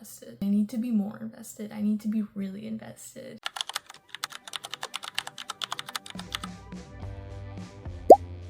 invested. I need to be more invested. I need to be really invested.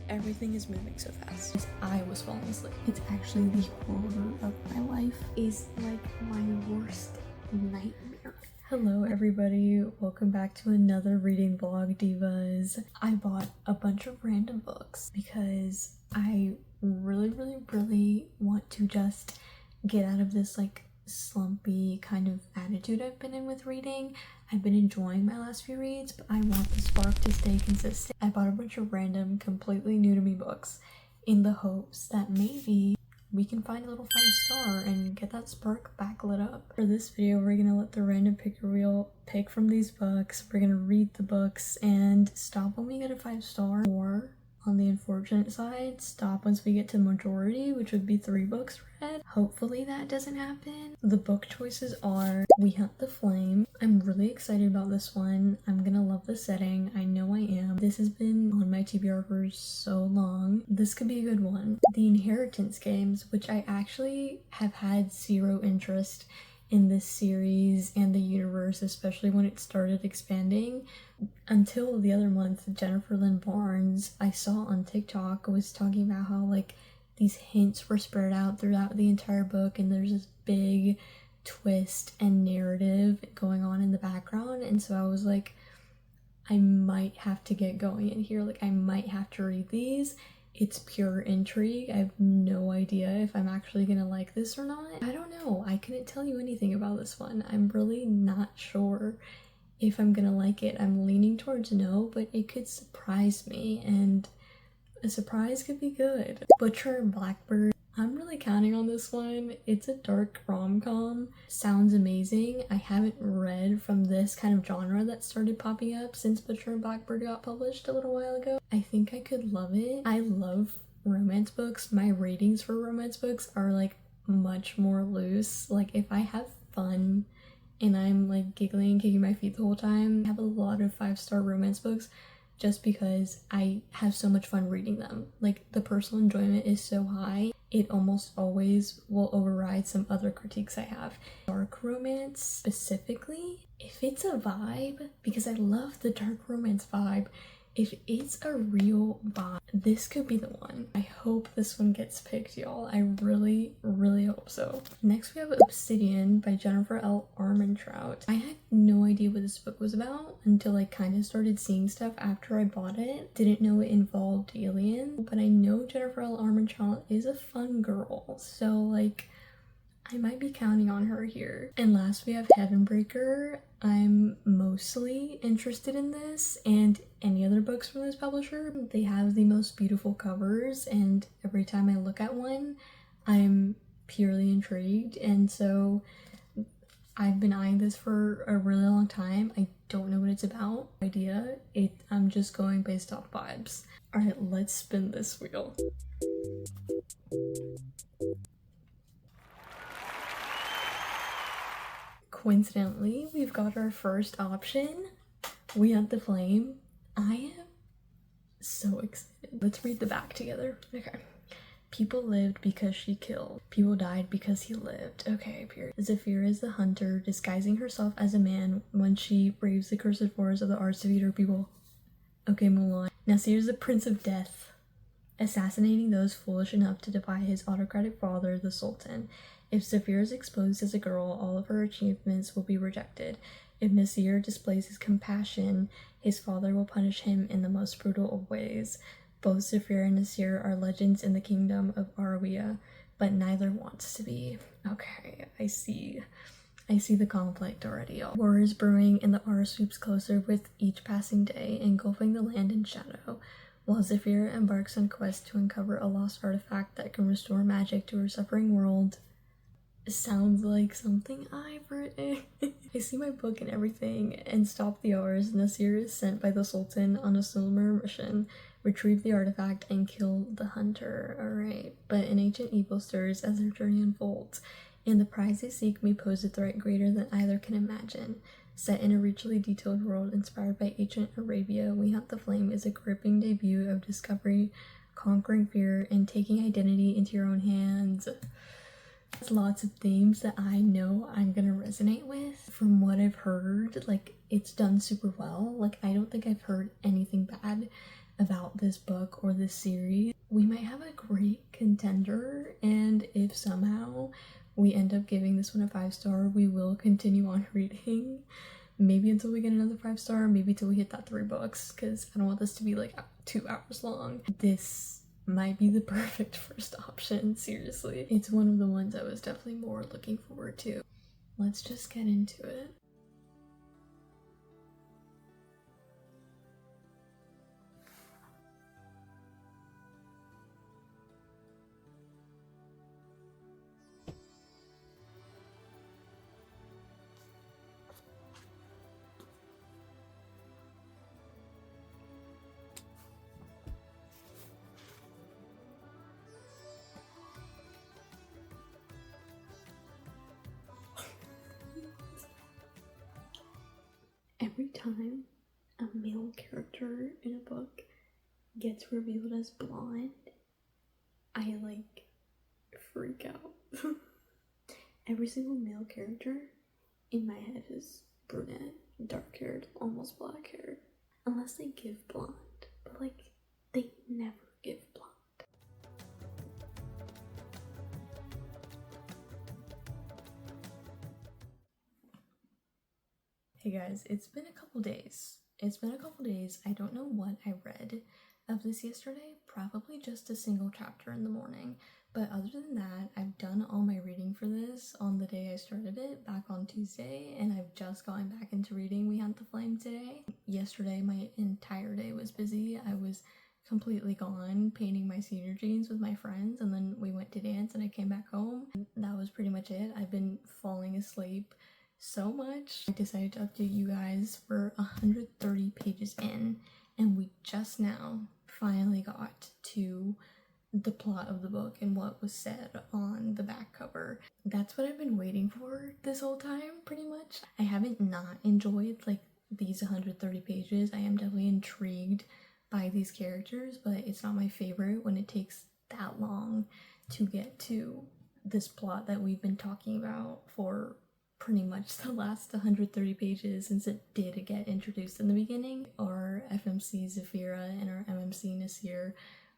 Everything is moving so fast. I was falling asleep. It's actually the horror of my life. Is like my worst nightmare. Hello everybody, welcome back to another reading vlog, divas. I bought a bunch of random books because I really want to just get out of this like slumpy kind of attitude I've been in with reading. I've been enjoying my last few reads, but I want the spark to stay consistent. I bought a bunch of random, completely new to me books in the hopes that maybe we can find a little 5-star and get that spark back lit up. For this video, we're gonna let the random picker wheel pick from these books. We're gonna read the books and stop when we get a 5-star, or on the unfortunate side, stop once we get to majority, which would be 3 books read. Hopefully that doesn't happen. The book choices are We Hunt the Flame. I'm really excited about this one. I'm gonna love the setting. I know I am. This has been on my TBR for so long. This could be a good one. The Inheritance Games, which I actually have had zero interest in this series and the universe, especially when it started expanding. Until the other month, Jennifer Lynn Barnes, I saw on TikTok, was talking about how like these hints were spread out throughout the entire book and there's this big twist and narrative going on in the background. And so I was like, I might have to get going in here. Like I might have to read these. It's pure intrigue. I have no idea if I'm actually gonna like this or not. I don't know. I couldn't tell you anything about this one. I'm really not sure if I'm gonna like it. I'm leaning towards no, but it could surprise me, and a surprise could be good. Butcher and Blackbird. I'm really counting on this one. It's a dark rom-com. Sounds amazing. I haven't read from this kind of genre that started popping up since Butcher and Blackbird got published a little while ago. I think I could love it. I love romance books. My ratings for romance books are like much more loose. Like if I have fun and I'm like giggling and kicking my feet the whole time, I have a lot of 5-star romance books just because I have so much fun reading them. Like the personal enjoyment is so high, it almost always will override some other critiques I have. Dark romance specifically, if it's a vibe, because I love the dark romance vibe, if it's a real vibe, this could be the one. I hope this one gets picked, y'all. I really hope so. Next we have Obsidian by Jennifer L. Armentrout. I had no idea what this book was about until I kind of started seeing stuff after I bought it. Didn't know it involved aliens, but I know Jennifer L. Armentrout is a fun girl, so like I might be counting on her here. And last we have Heavenbreaker. I'm mostly interested in this and any other books from this publisher. They have the most beautiful covers, and every time I look at one, I'm purely intrigued. And so I've been eyeing this for a really long time. I don't know what it's about. I'm just going based off vibes. All right, let's spin this wheel. Coincidentally, we've got our first option. We Hunt the Flame. I am so excited. Let's read the back together. Okay. People lived because she killed. People died because he lived. Okay, period. Zephyr is the hunter, disguising herself as a man when she braves the cursed forest of the arts to feed her people. Okay, Mulan. Nasir is the Prince of Death, assassinating those foolish enough to defy his autocratic father, the Sultan. If Zephyr is exposed as a girl, all of her achievements will be rejected. If Nasir displays his compassion, his father will punish him in the most brutal of ways. Both Zephyr and Nasir are legends in the kingdom of Arawiya, but neither wants to be. Okay, I see the conflict already. War is brewing and the Ara sweeps closer with each passing day, engulfing the land in shadow. While Zephyr embarks on a quest to uncover a lost artifact that can restore magic to her suffering world. Sounds like something I've written. I see my book and everything. And stop the Ars. Nasir is sent by the Sultan on a similar mission. Retrieve the artifact and kill the hunter. Alright. But an ancient evil stirs as their journey unfolds, and the prize they seek may pose a threat greater than either can imagine. Set in a richly detailed world inspired by ancient Arabia, We Hunt the Flame is a gripping debut of discovery, conquering fear, and taking identity into your own hands. There's lots of themes that I know I'm gonna resonate with. From what I've heard, like, it's done super well. Like, I don't think I've heard anything bad about this book or this series. We might have a great contender, and if somehow we end up giving this one a 5-star, we will continue on reading. Maybe until we get another 5-star, maybe till we hit that 3 books, because I don't want this to be like 2 hours long. This might be the perfect first option, seriously. It's one of the ones I was definitely more looking forward to. Let's just get into it. Every time a male character in a book gets revealed as blonde, I like freak out. Every single male character in my head is brunette, dark haired, almost black haired. Unless they give blonde, but like, they never give blonde. Hey guys, it's been a couple days. I don't know what I read of this yesterday. Probably just a single chapter in the morning. But other than that, I've done all my reading for this on the day I started it, back on Tuesday, and I've just gone back into reading We Hunt the Flame today. Yesterday, my entire day was busy. I was completely gone painting my senior jeans with my friends, and then we went to dance and I came back home. That was pretty much it. I've been falling asleep so much. I decided to update you guys. We're 130 pages in, and we just now finally got to the plot of the book and what was said on the back cover. That's what I've been waiting for this whole time, pretty much. I haven't not enjoyed like these 130 pages. I am definitely intrigued by these characters, but it's not my favorite when it takes that long to get to this plot that we've been talking about for pretty much the last 130 pages since it did get introduced in the beginning. Our FMC Zafira and our MMC Nasir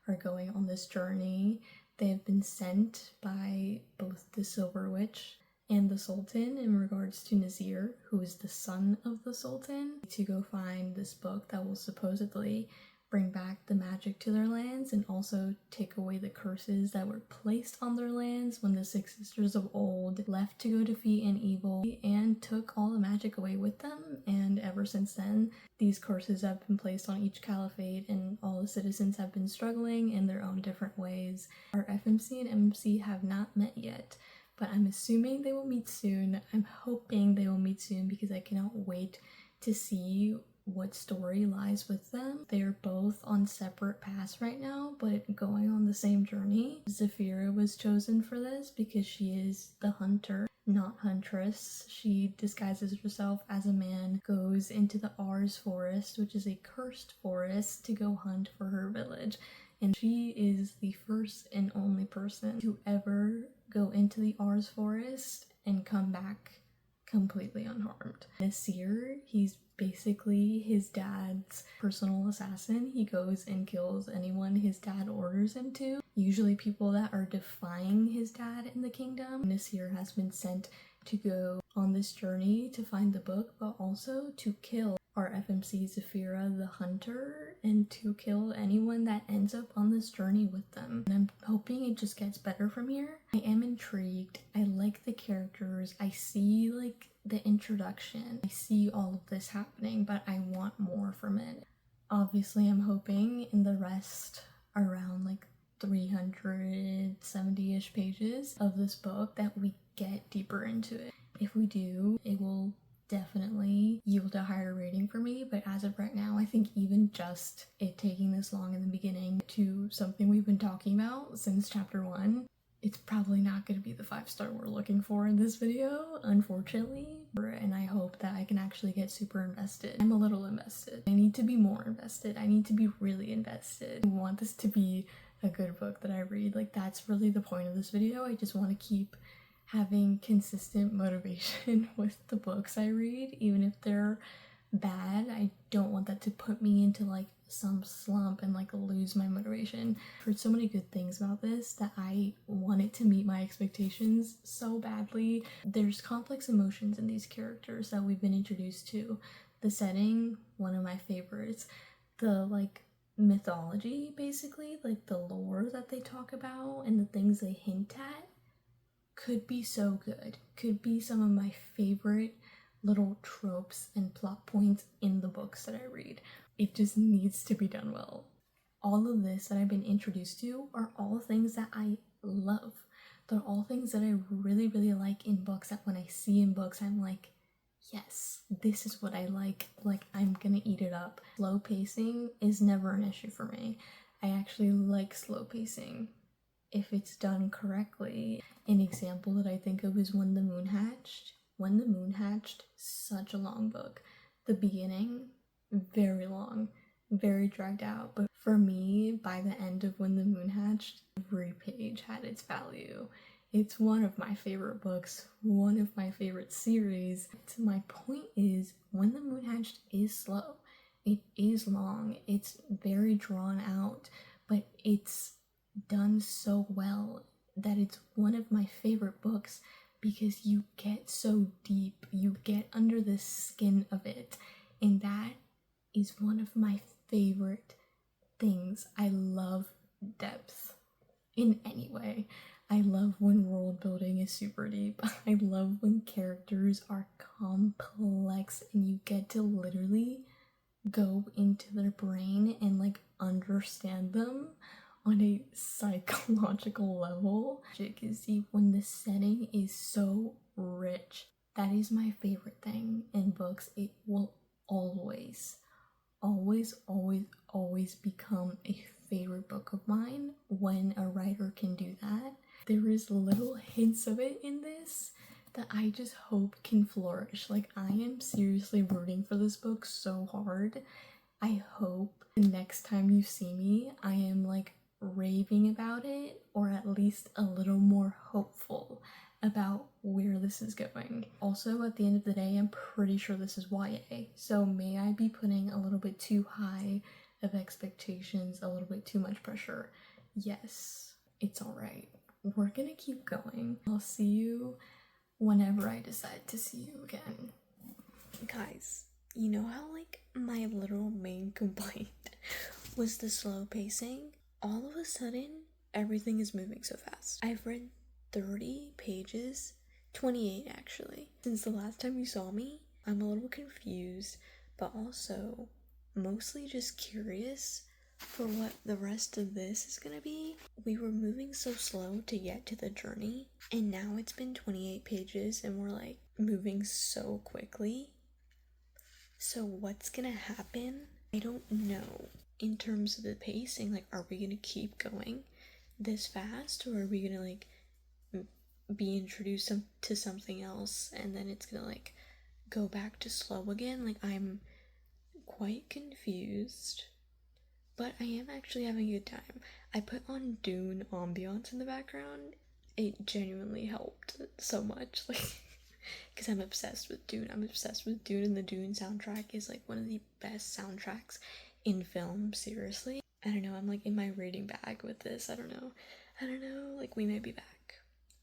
are going on this journey. They have been sent by both the Silver Witch and the Sultan in regards to Nasir, who is the son of the Sultan, to go find this book that will supposedly bring back the magic to their lands and also take away the curses that were placed on their lands when the Six Sisters of Old left to go defeat an evil and took all the magic away with them. And ever since then, these curses have been placed on each caliphate and all the citizens have been struggling in their own different ways. Our FMC and MMC have not met yet, but I'm assuming they will meet soon. I'm hoping they will meet soon because I cannot wait to see what story lies with them. They are both on separate paths right now, but going on the same journey. Zafira was chosen for this because she is the hunter, not huntress. She disguises herself as a man, goes into the Ars forest, which is a cursed forest, to go hunt for her village. And she is the first and only person to ever go into the Ars forest and come back completely unharmed. Nasir, he's basically his dad's personal assassin. He goes and kills anyone his dad orders him to, usually people that are defying his dad in the kingdom. Nasir has been sent to go on this journey to find the book, but also to kill our FMC Zafira the hunter and to kill anyone that ends up on this journey with them. And I'm hoping it just gets better from here. I am intrigued. I like the characters. I see like the introduction. I see all of this happening, but I want more from it. Obviously, I'm hoping in the rest around like 370-ish pages of this book that we get deeper into it. If we do, it will definitely yield a higher rating for me, but as of right now, I think even just it taking this long in the beginning to something we've been talking about since chapter 1, it's probably not going to be the 5-star we're looking for in this video, unfortunately. And I hope that I can actually get super invested. I'm a little invested. I need to be more invested. I need to be really invested. I want this to be a good book that I read. Like, that's really the point of this video. I just want to keep having consistent motivation with the books I read, even if they're bad. I don't want that to put me into like some slump and like lose my motivation. I've heard so many good things about this that I want it to meet my expectations so badly. There's complex emotions in these characters that we've been introduced to. The setting, one of my favorites. The like mythology, basically, like the lore that they talk about and the things they hint at could be so good. Could be some of my favorite little tropes and plot points in the books that I read. It just needs to be done well. All of this that I've been introduced to are all things that I love. They're all things that I really, really like in books, that when I see in books, I'm like, yes, this is what I like. Like, I'm gonna eat it up. Slow pacing is never an issue for me. I actually like slow pacing if it's done correctly. An example that I think of is When the Moon Hatched. When the Moon Hatched, such a long book. The beginning, very long, very dragged out. But for me, by the end of When the Moon Hatched, every page had its value. It's one of my favorite books, one of my favorite series. My point is, When the Moon Hatched is slow. It is long. It's very drawn out, but it's done so well that it's one of my favorite books because you get so deep, you get under the skin of it, and that is one of my favorite things. I love depth in any way. I love when world building is super deep. I love when characters are complex and you get to literally go into their brain and like understand them on a psychological level. Magic is deep when the setting is so rich. That is my favorite thing in books. It will always, always, always, always become a favorite book of mine when a writer can do that. There is little hints of it in this that I just hope can flourish. Like, I am seriously rooting for this book so hard. I hope the next time you see me, I am like raving about it, or at least a little more hopeful about where this is going. Also, at the end of the day, I'm pretty sure this is YA, so may I be putting a little bit too high of expectations, a little bit too much pressure? Yes, it's alright. We're gonna keep going. I'll see you whenever I decide to see you again. Guys, you know how like my literal main complaint was the slow pacing? All of a sudden, everything is moving so fast. I've read 30 pages, 28 actually, since the last time you saw me. I'm a little confused, but also mostly just curious for what the rest of this is gonna be. We were moving so slow to get to the journey, and now it's been 28 pages and we're like moving so quickly. So what's gonna happen? I don't know. In terms of the pacing, like, are we gonna keep going this fast, or are we gonna like be introduced to something else and then it's gonna like go back to slow again? Like, I'm quite confused, but I am actually having a good time. I put on Dune ambiance in the background. It genuinely helped so much, like, because I'm obsessed with Dune. I'm obsessed with Dune, and the Dune soundtrack is like one of the best soundtracks in film, seriously. I don't know, I'm like in my reading bag with this. I don't know, like, we may be back.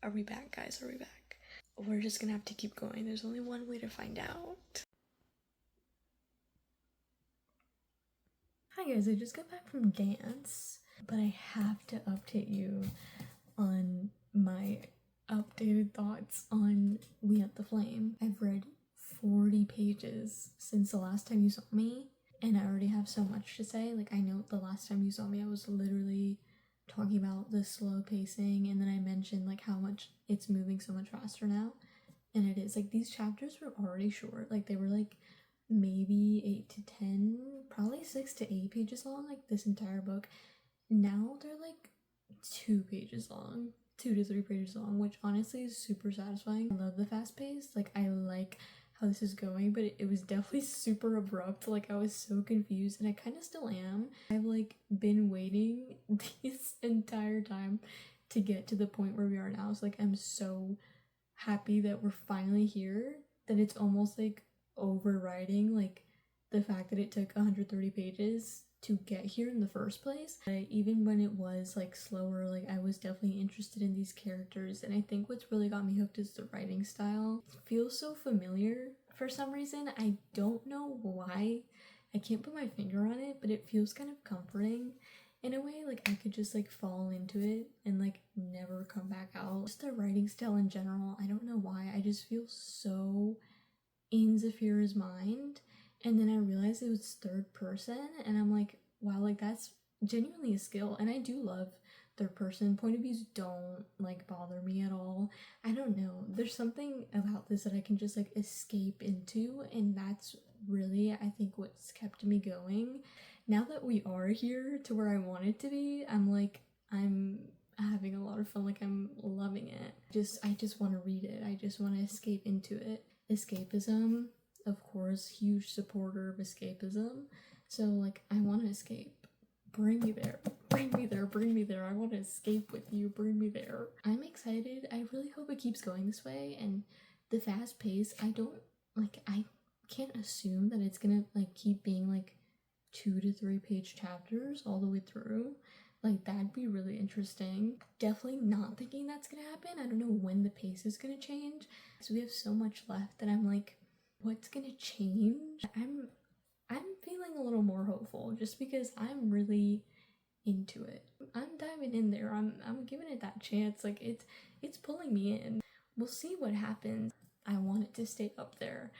Are we back, guys? Are we back? We're just gonna have to keep going. There's only one way to find out. Hi guys, I just got back from dance, but I have to update you on my updated thoughts on We Hunt the Flame. I've read 40 pages since the last time you saw me, and I already have so much to say. Like, I know the last time you saw me, I was literally talking about the slow pacing, and then I mentioned like how much it's moving so much faster now, and it is. Like, these chapters were already short. Like, they were like maybe 8 to 10, probably 6 to 8 pages long, like this entire book. Now they're like 2 pages long, 2 to 3 pages long, which honestly is super satisfying. I love the fast pace. Like, I like how this is going, but it was definitely super abrupt. Like, I was so confused, and I kind of still am. I've like been waiting this entire time to get to the point where we are now, so like I'm so happy that we're finally here, that it's almost like overriding like the fact that it took 130 pages to get here in the first place. Even when it was like slower, like I was definitely interested in these characters, and I think what's really got me hooked is the writing style. It feels so familiar for some reason. I don't know why. I can't put my finger on it, but it feels kind of comforting in a way. Like I could just like fall into it and like never come back out. Just the writing style in general, I don't know why, I just feel so in Zafira's mind. And then I realized it was third person, and I'm like, wow, like that's genuinely a skill. And I do love third person point of views, don't like bother me at all. I don't know, there's something about this that I can just like escape into, and that's really, I think, what's kept me going. Now that we are here to where I want it to be, I'm having a lot of fun. Like I'm loving it. I just want to read it. I just want to escape into it. Escapism, of course, huge supporter of escapism. So like I want to escape. Bring me there. Bring me there. Bring me there. I want to escape with you. Bring me there. I'm excited. I really hope it keeps going this way. And the fast pace, I can't assume that it's gonna like keep being like 2 to 3 page chapters all the way through. Like that'd be really interesting. Definitely not thinking that's gonna happen. I don't know when the pace is gonna change. So we have so much left that I'm like, what's gonna change? I'm feeling a little more hopeful just because I'm really into it. I'm diving in there. I'm giving it that chance. Like it's pulling me in. We'll see what happens. I want it to stay up there.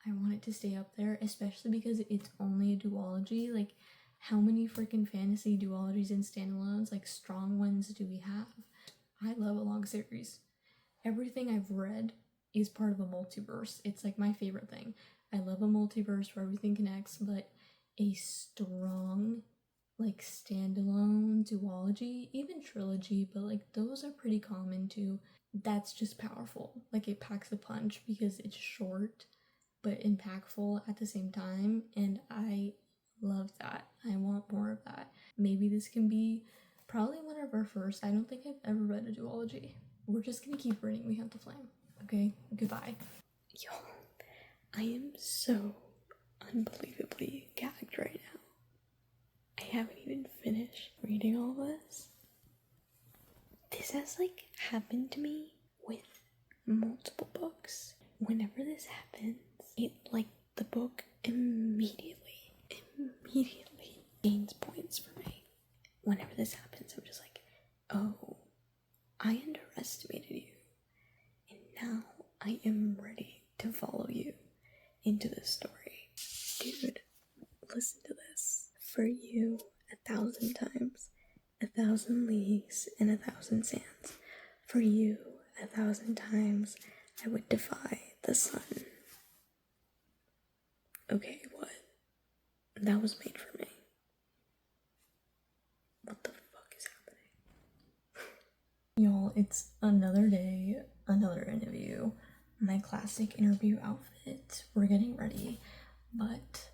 I want it to stay up there, especially because it's only a duology. Like how many freaking fantasy duologies and standalones, like strong ones, do we have? I love a long series. Everything I've read is part of a multiverse. It's like my favorite thing. I love a multiverse where everything connects, but a strong like standalone duology, even trilogy, but like those are pretty common too. That's just powerful. Like it packs a punch because it's short but impactful at the same time, and I love that. I want more of that. Maybe this can be probably one of our first. I don't think I've ever read a duology. We're just gonna keep reading We Hunt the Flame. Okay, goodbye. Yo, I am so unbelievably gagged right now. I haven't even finished reading all this. This has like happened to me with multiple books. Whenever this happens, it like the book immediately gains points for me. Whenever this happens, I'm just like, oh, I underestimated you, and now I am ready to follow you into this story. Dude, listen to this. For you, 1,000 times, 1,000 leagues, and 1,000 sands. For you, 1,000 times, I would defy the sun. Okay, what? That was made for me. What the fuck is happening? Y'all, it's another day, another interview. My classic interview outfit. We're getting ready, but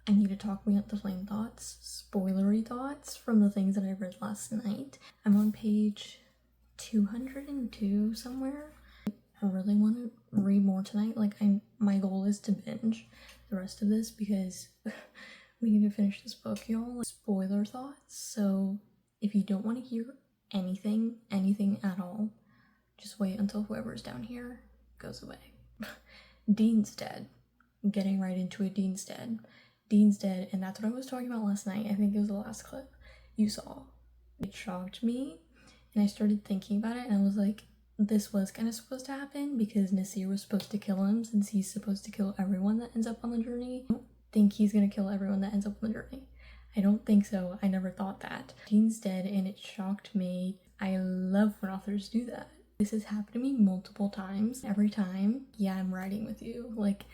I need to talk We Hunt the Flame thoughts, spoilery thoughts from the things that I read last night. I'm on page 202 somewhere. I really want to read more tonight. Like my goal is to binge the rest of this because we need to finish this book, y'all. Spoiler thoughts. So if you don't want to hear anything at all, just wait until whoever's down here goes away. Dean's dead. Getting right into it, Dean's dead. Dean's dead, and that's what I was talking about last night. I think it was the last clip you saw. It shocked me, and I started thinking about it, and I was like, this was kind of supposed to happen because Nasir was supposed to kill him, since he's supposed to kill everyone that ends up on the journey. I don't think he's gonna kill everyone that ends up on the journey. I don't think so. I never thought that. Dean's dead, and it shocked me. I love when authors do that. This has happened to me multiple times. Every time, yeah, I'm riding with you. Like,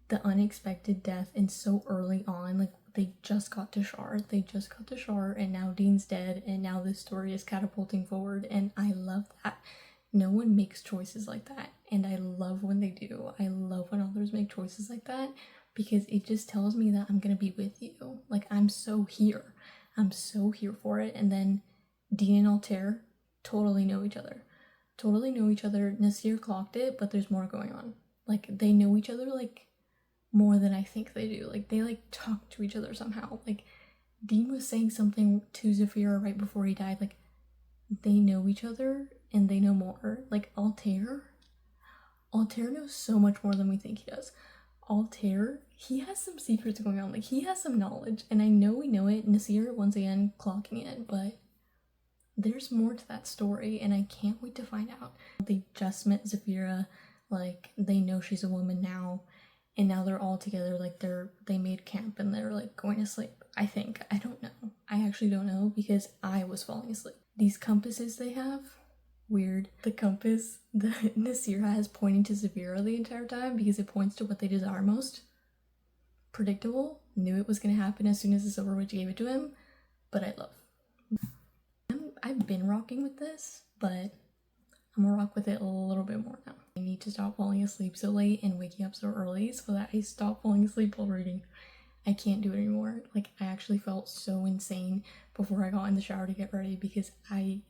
the unexpected death, and so early on, like, they just got to Shar, and now Dean's dead, and now this story is catapulting forward, and I love that. No one makes choices like that, and I love when they do. I love when authors make choices like that, because it just tells me that I'm gonna be with you. Like, I'm so here for it. And then Dean and Altair totally know each other. totally know each other. Nasir clocked it, but there's more going on. Like, they know each other, like, more than I think they do. Like, they, like, talk to each other somehow. Like, Dean was saying something to Zafira right before he died. Like, they know each other, and they know more. Like, Altair knows so much more than we think he does. Altair, he has some secrets going on. Like, he has some knowledge, and I know we know it. Nasir, once again, clocking it, but there's more to that story, and I can't wait to find out. They just met Zafira, like, they know she's a woman now, and now they're all together, like, they made camp, and they're, like, going to sleep. I think. I don't know. I actually don't know, because I was falling asleep. These compasses they have, weird. The compass that Nasir has pointing to Zafira the entire time because it points to what they desire most. Predictable. Knew it was going to happen as soon as the Silver Witch gave it to him, but I love. I've been rocking with this, but I'm gonna rock with it a little bit more now. I need to stop falling asleep so late and waking up so early so that I stop falling asleep while reading. I can't do it anymore. Like, I actually felt so insane before I got in the shower to get ready because I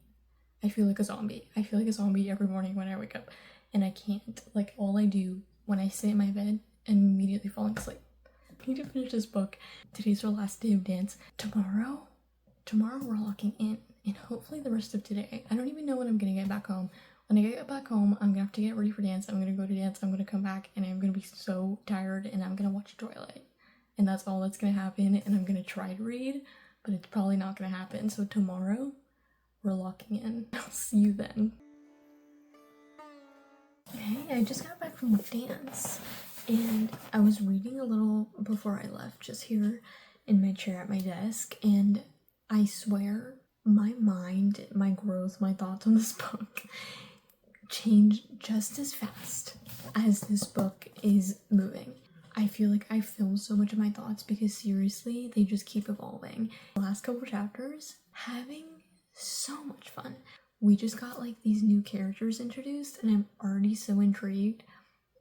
feel like a zombie. I feel like a zombie every morning when I wake up, and I can't. Like, all I do when I sit in my bed and immediately falling asleep. I need to finish this book. Today's our last day of dance. Tomorrow we're locking in, and hopefully the rest of today. I don't even know when I'm gonna get back home. When I get back home, I'm gonna have to get ready for dance. I'm gonna go to dance. I'm gonna come back, and I'm gonna be so tired, and I'm gonna watch Twilight. And that's all that's gonna happen, and I'm gonna try to read, but it's probably not gonna happen. So tomorrow, we're locking in. I'll see you then. Hey, I just got back from dance, and I was reading a little before I left, just here in my chair at my desk, and I swear my mind, my growth, my thoughts on this book changed just as fast as this book is moving. I feel like I filmed so much of my thoughts because seriously, they just keep evolving. The last couple chapters, having so much fun. We just got like these new characters introduced, and I'm already so intrigued.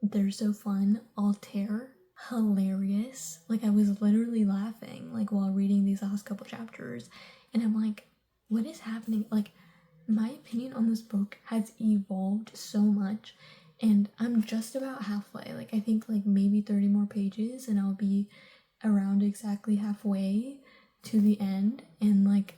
They're so fun. Altair, hilarious. Like, I was literally laughing like while reading these last couple chapters, and I'm like, what is happening? Like, my opinion on this book has evolved so much, and I'm just about halfway. Like, I think like maybe 30 more pages and I'll be around exactly halfway to the end, and like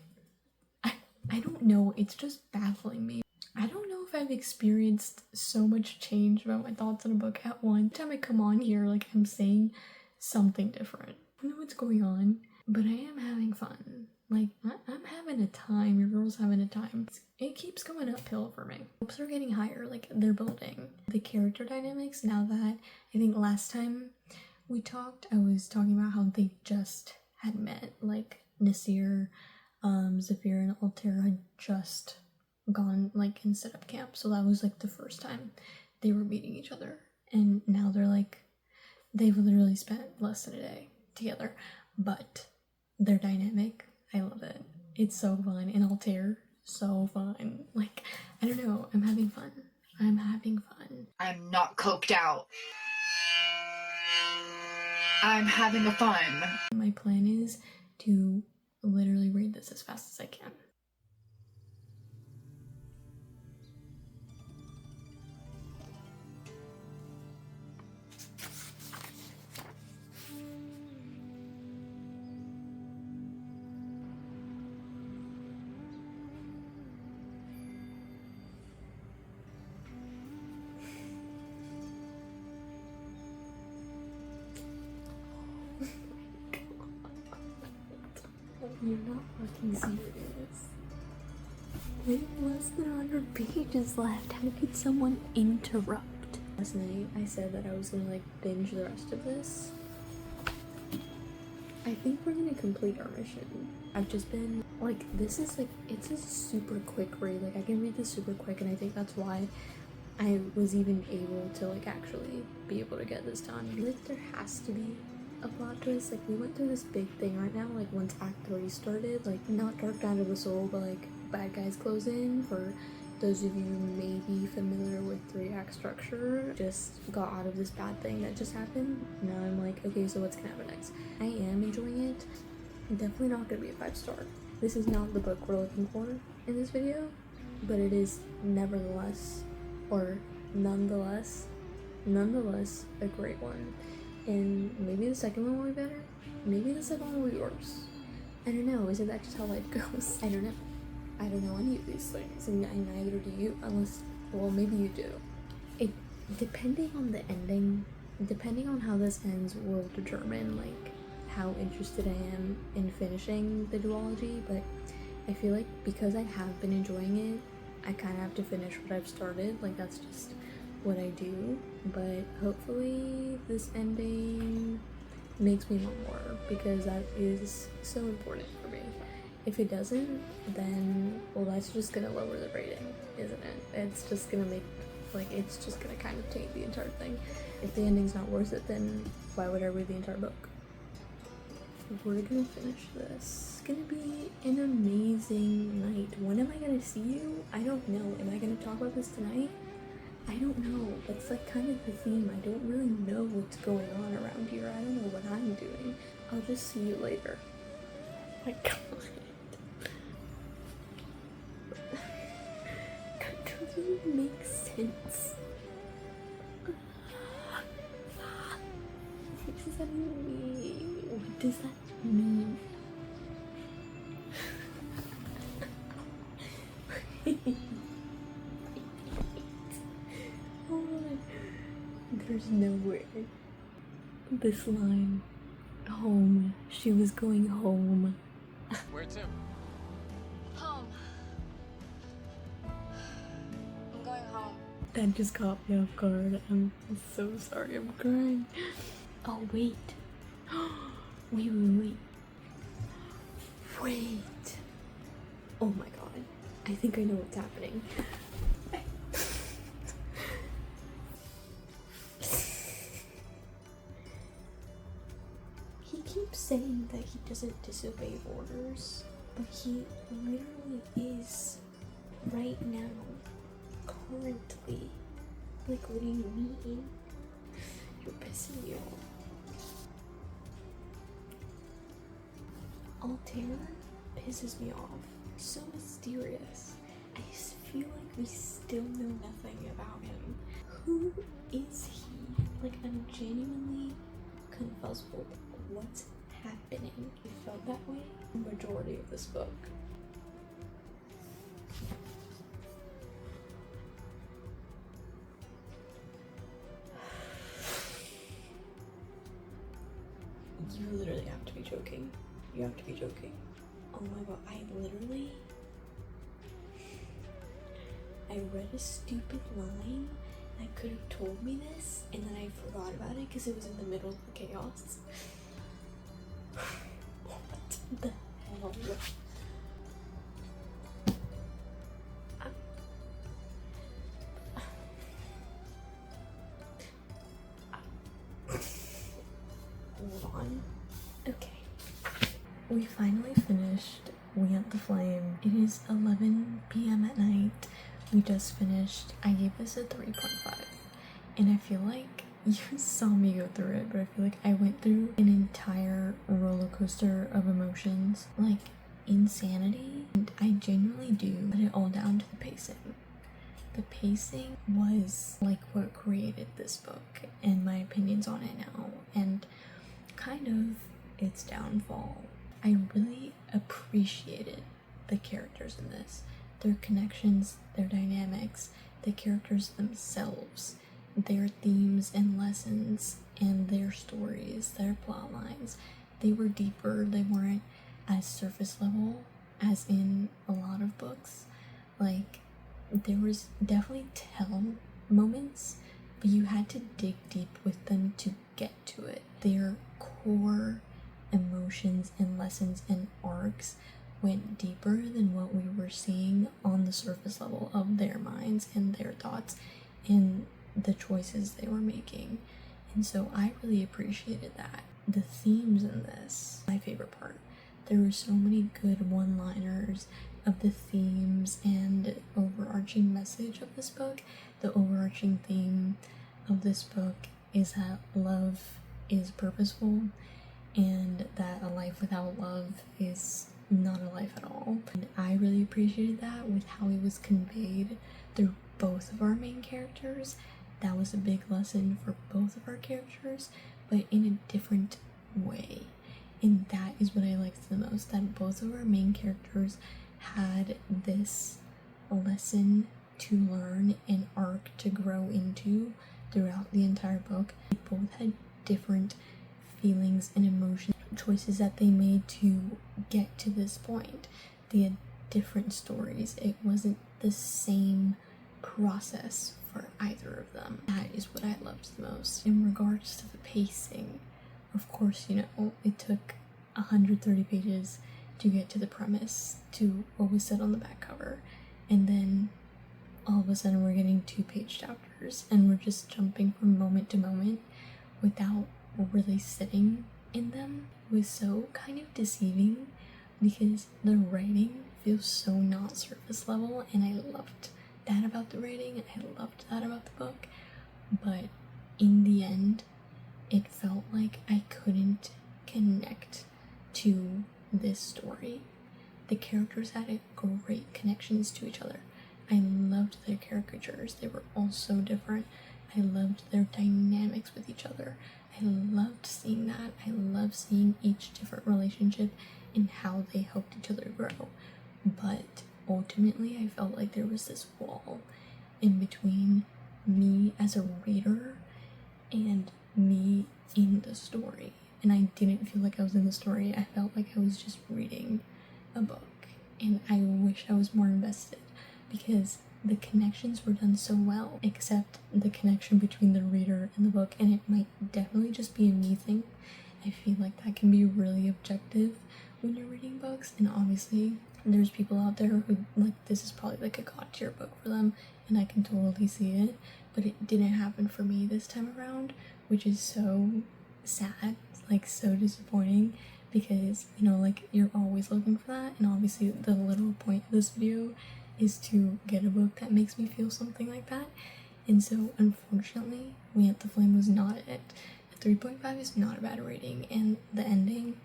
I don't know, it's just baffling me. I don't know if I've experienced so much change about my thoughts on a book at once. Every time I come on here, like, I'm saying something different. I don't know what's going on, but I am having fun. Like, I'm having a time. Your girl's having a time. It keeps going uphill for me. Hopes are getting higher. Like, they're building. The character dynamics, now that I think last time we talked, I was talking about how they just had met. Like, Nasir, Zafira, and Altair had just gone, like, and set up camp. So that was, like, the first time they were meeting each other. And now they're, like, they've literally spent less than a day together. But they're dynamic. I love it. It's so fun. And Altair, so fun. Like, I don't know. I'm having fun. I'm having fun. I'm not coked out. I'm having a fun. My plan is to literally read this as fast as I can. You're not fucking serious. We have less than 100 pages left. How could someone interrupt? Last night I said that I was gonna like binge the rest of this. I think we're gonna complete our mission. I've just been like, this is like, it's a super quick read. Like, I can read this super quick, and I think that's why I was even able to like actually be able to get this done. Like, there has to be a plot twist. Like, we went through this big thing right now, like once Act 3 started, like not Dark Night of the Soul, but like Bad Guys Close In. For those of you who may be familiar with 3-act structure, just got out of this bad thing that just happened. Now I'm like, okay, so what's gonna happen next? I am enjoying it. Definitely not gonna be a 5-star. This is not the book we're looking for in this video, but it is nevertheless, or nonetheless a great one. And maybe the second one will be better, maybe the second one will be worse. I don't know, isn't that just how life goes? I don't know any of these things, and neither do you, unless, well, maybe you do. Depending on the ending, depending on how this ends, will determine like how interested I am in finishing the duology. But I feel like because I have been enjoying it, I kind of have to finish what I've started. Like, that's just what I do. But hopefully this ending makes me want more, because that is so important for me. If it doesn't, then, well, that's just gonna lower the rating, isn't it? It's just gonna make, like, it's just gonna kind of taint the entire thing. If the ending's not worth it, then why would I read the entire book? We're gonna finish this. It's gonna be an amazing night. When am I gonna see you? I don't know. Am I gonna talk about this tonight? I don't know. That's like kind of the theme. I don't really know what's going on around here. I don't know what I'm doing. I'll just see you later. Oh my god. That doesn't even make sense. What does that even mean? What does that mean? There's no way. This line, home. She was going home. Where to? Home. I'm going home. That just caught me off guard. I'm so sorry. I'm crying. Oh, wait. Wait. Wait. Oh my god. I think I know what's happening. He keeps saying that he doesn't disobey orders, but he literally is right now, currently. Like, what do you mean? You're pissing me off. Altair pisses me off. So mysterious. I just feel like we still know nothing about him. Who is he? Like, I'm genuinely confused. What's happening? It felt that way the majority of this book. You literally have to be joking. You have to be joking. Oh my god, I read a stupid line that could have told me this, and then I forgot about it because it was in the middle of the chaos. What the hell? Hold on. Okay. We finally finished We Hunt the Flame. It is 11 p.m. at night. We just finished. I gave this a 3.5. And I feel like you saw me go through it, but I feel like I went through an entire roller coaster of emotions. Like, insanity. And I genuinely do put it all down to the pacing. The pacing was like what created this book, and my opinions on it now, and kind of its downfall. I really appreciated the characters in this, their connections, their dynamics, the characters themselves, their themes and lessons, and their stories, their plot lines. They were deeper, they weren't as surface level as in a lot of books. Like, there was definitely tell moments, but you had to dig deep with them to get to it. Their core emotions and lessons and arcs went deeper than what we were seeing on the surface level of their minds and their thoughts and the choices they were making. And so I really appreciated that. The themes in this, my favorite part. There were so many good one-liners of the themes and overarching message of this book. The overarching theme of this book is that love is purposeful, and that a life without love is not a life at all. And I really appreciated that with how it was conveyed through both of our main characters. That was a big lesson for both of our characters, but in a different way. And that is what I liked the most, that both of our main characters had this lesson to learn and arc to grow into throughout the entire book. They both had different feelings and emotions, choices that they made to get to this point. They had different stories. It wasn't the same process for either of them. That is what I loved the most. In regards to the pacing, of course, you know, it took 130 pages to get to the premise, to what was said on the back cover, and then all of a sudden we're getting 2-page chapters and we're just jumping from moment to moment without really sitting in them. It was so kind of deceiving because the writing feels so not surface level, and I loved that about the writing and I loved that about the book, but in the end it felt like I couldn't connect to this story. The characters had great connections to each other. I loved their caricatures. They were all so different. I loved their dynamics with each other. I loved seeing that. I loved seeing each different relationship and how they helped each other grow. But ultimately, I felt like there was this wall in between me as a reader and me in the story. And I didn't feel like I was in the story. I felt like I was just reading a book. And I wish I was more invested because the connections were done so well, except the connection between the reader and the book. And it might definitely just be a me thing. I feel like that can be really objective when you're reading books. And obviously, there's people out there who, like, this is probably like a god tier book for them. And I can totally see it. But it didn't happen for me this time around, which is so sad, like so disappointing, because, you know, like, you're always looking for that, and obviously the literal point of this video is to get a book that makes me feel something like that. And so unfortunately, We Ant the Flame was not it. A 3.5 is not a bad rating, and the ending,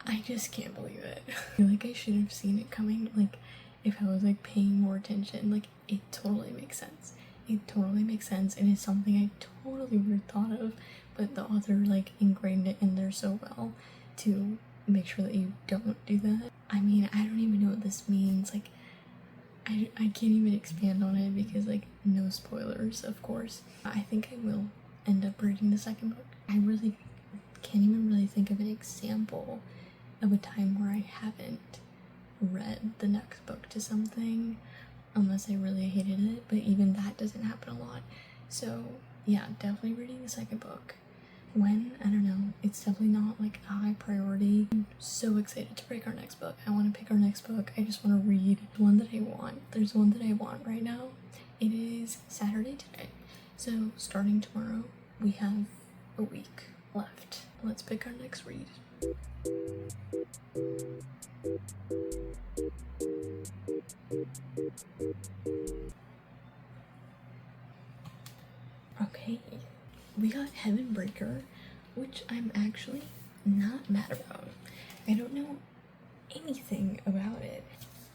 I just can't believe it. I feel like I should have seen it coming. Like, if I was like paying more attention, like, it totally makes sense. It totally makes sense, and it's something I totally would have thought of, but the author like ingrained it in there so well to make sure that you don't do that. I mean, I don't even know what this means. Like, I can't even expand on it because, like, no spoilers, of course. I think I will end up reading the second book. I really can't even really think of an example of a time where I haven't read the next book to something, unless I really hated it, but even that doesn't happen a lot. So yeah, definitely reading the second book. When? I don't know. It's definitely not like a high priority. I'm so excited to pick our next book. I want to pick our next book. I just want to read the one that I want. There's one that I want right now. It is Saturday today. So starting tomorrow, we have a week left. Let's pick our next read. Okay, we got Heaven Breaker, which I'm actually not mad about. I don't know anything about it.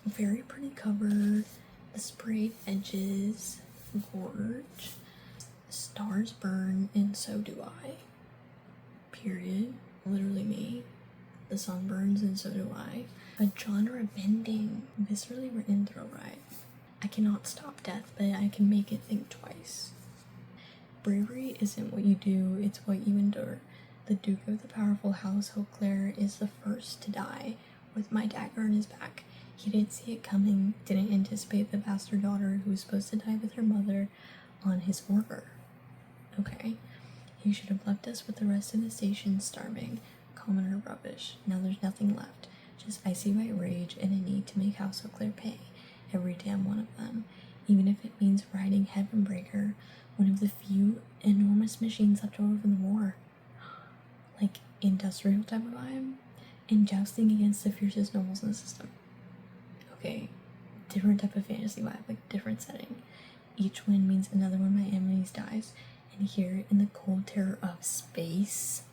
Very pretty cover, the sprayed edges, gorge, stars burn and so do I. Period. Literally me. The sun burns and so do I. A genre bending, viscerally written thrill ride. I cannot stop death, but I can make it think twice. Bravery isn't what you do, it's what you endure. The Duke of the powerful house, Hautclair, is the first to die, with my dagger in his back. He didn't see it coming, didn't anticipate the bastard daughter who was supposed to die with her mother on his order. Okay. He should have left us with the rest of the station starving. Commoner rubbish. Now there's nothing left. Just icy white rage and a need to make House Hautclair pay. Every damn one of them. Even if it means riding Heaven Breaker, one of the few enormous machines left over from the war. Like, industrial type of vibe. And jousting against the fiercest nobles in the system. Okay, different type of fantasy vibe, like different setting. Each win means another one of my enemies dies. And here in the cold terror of space,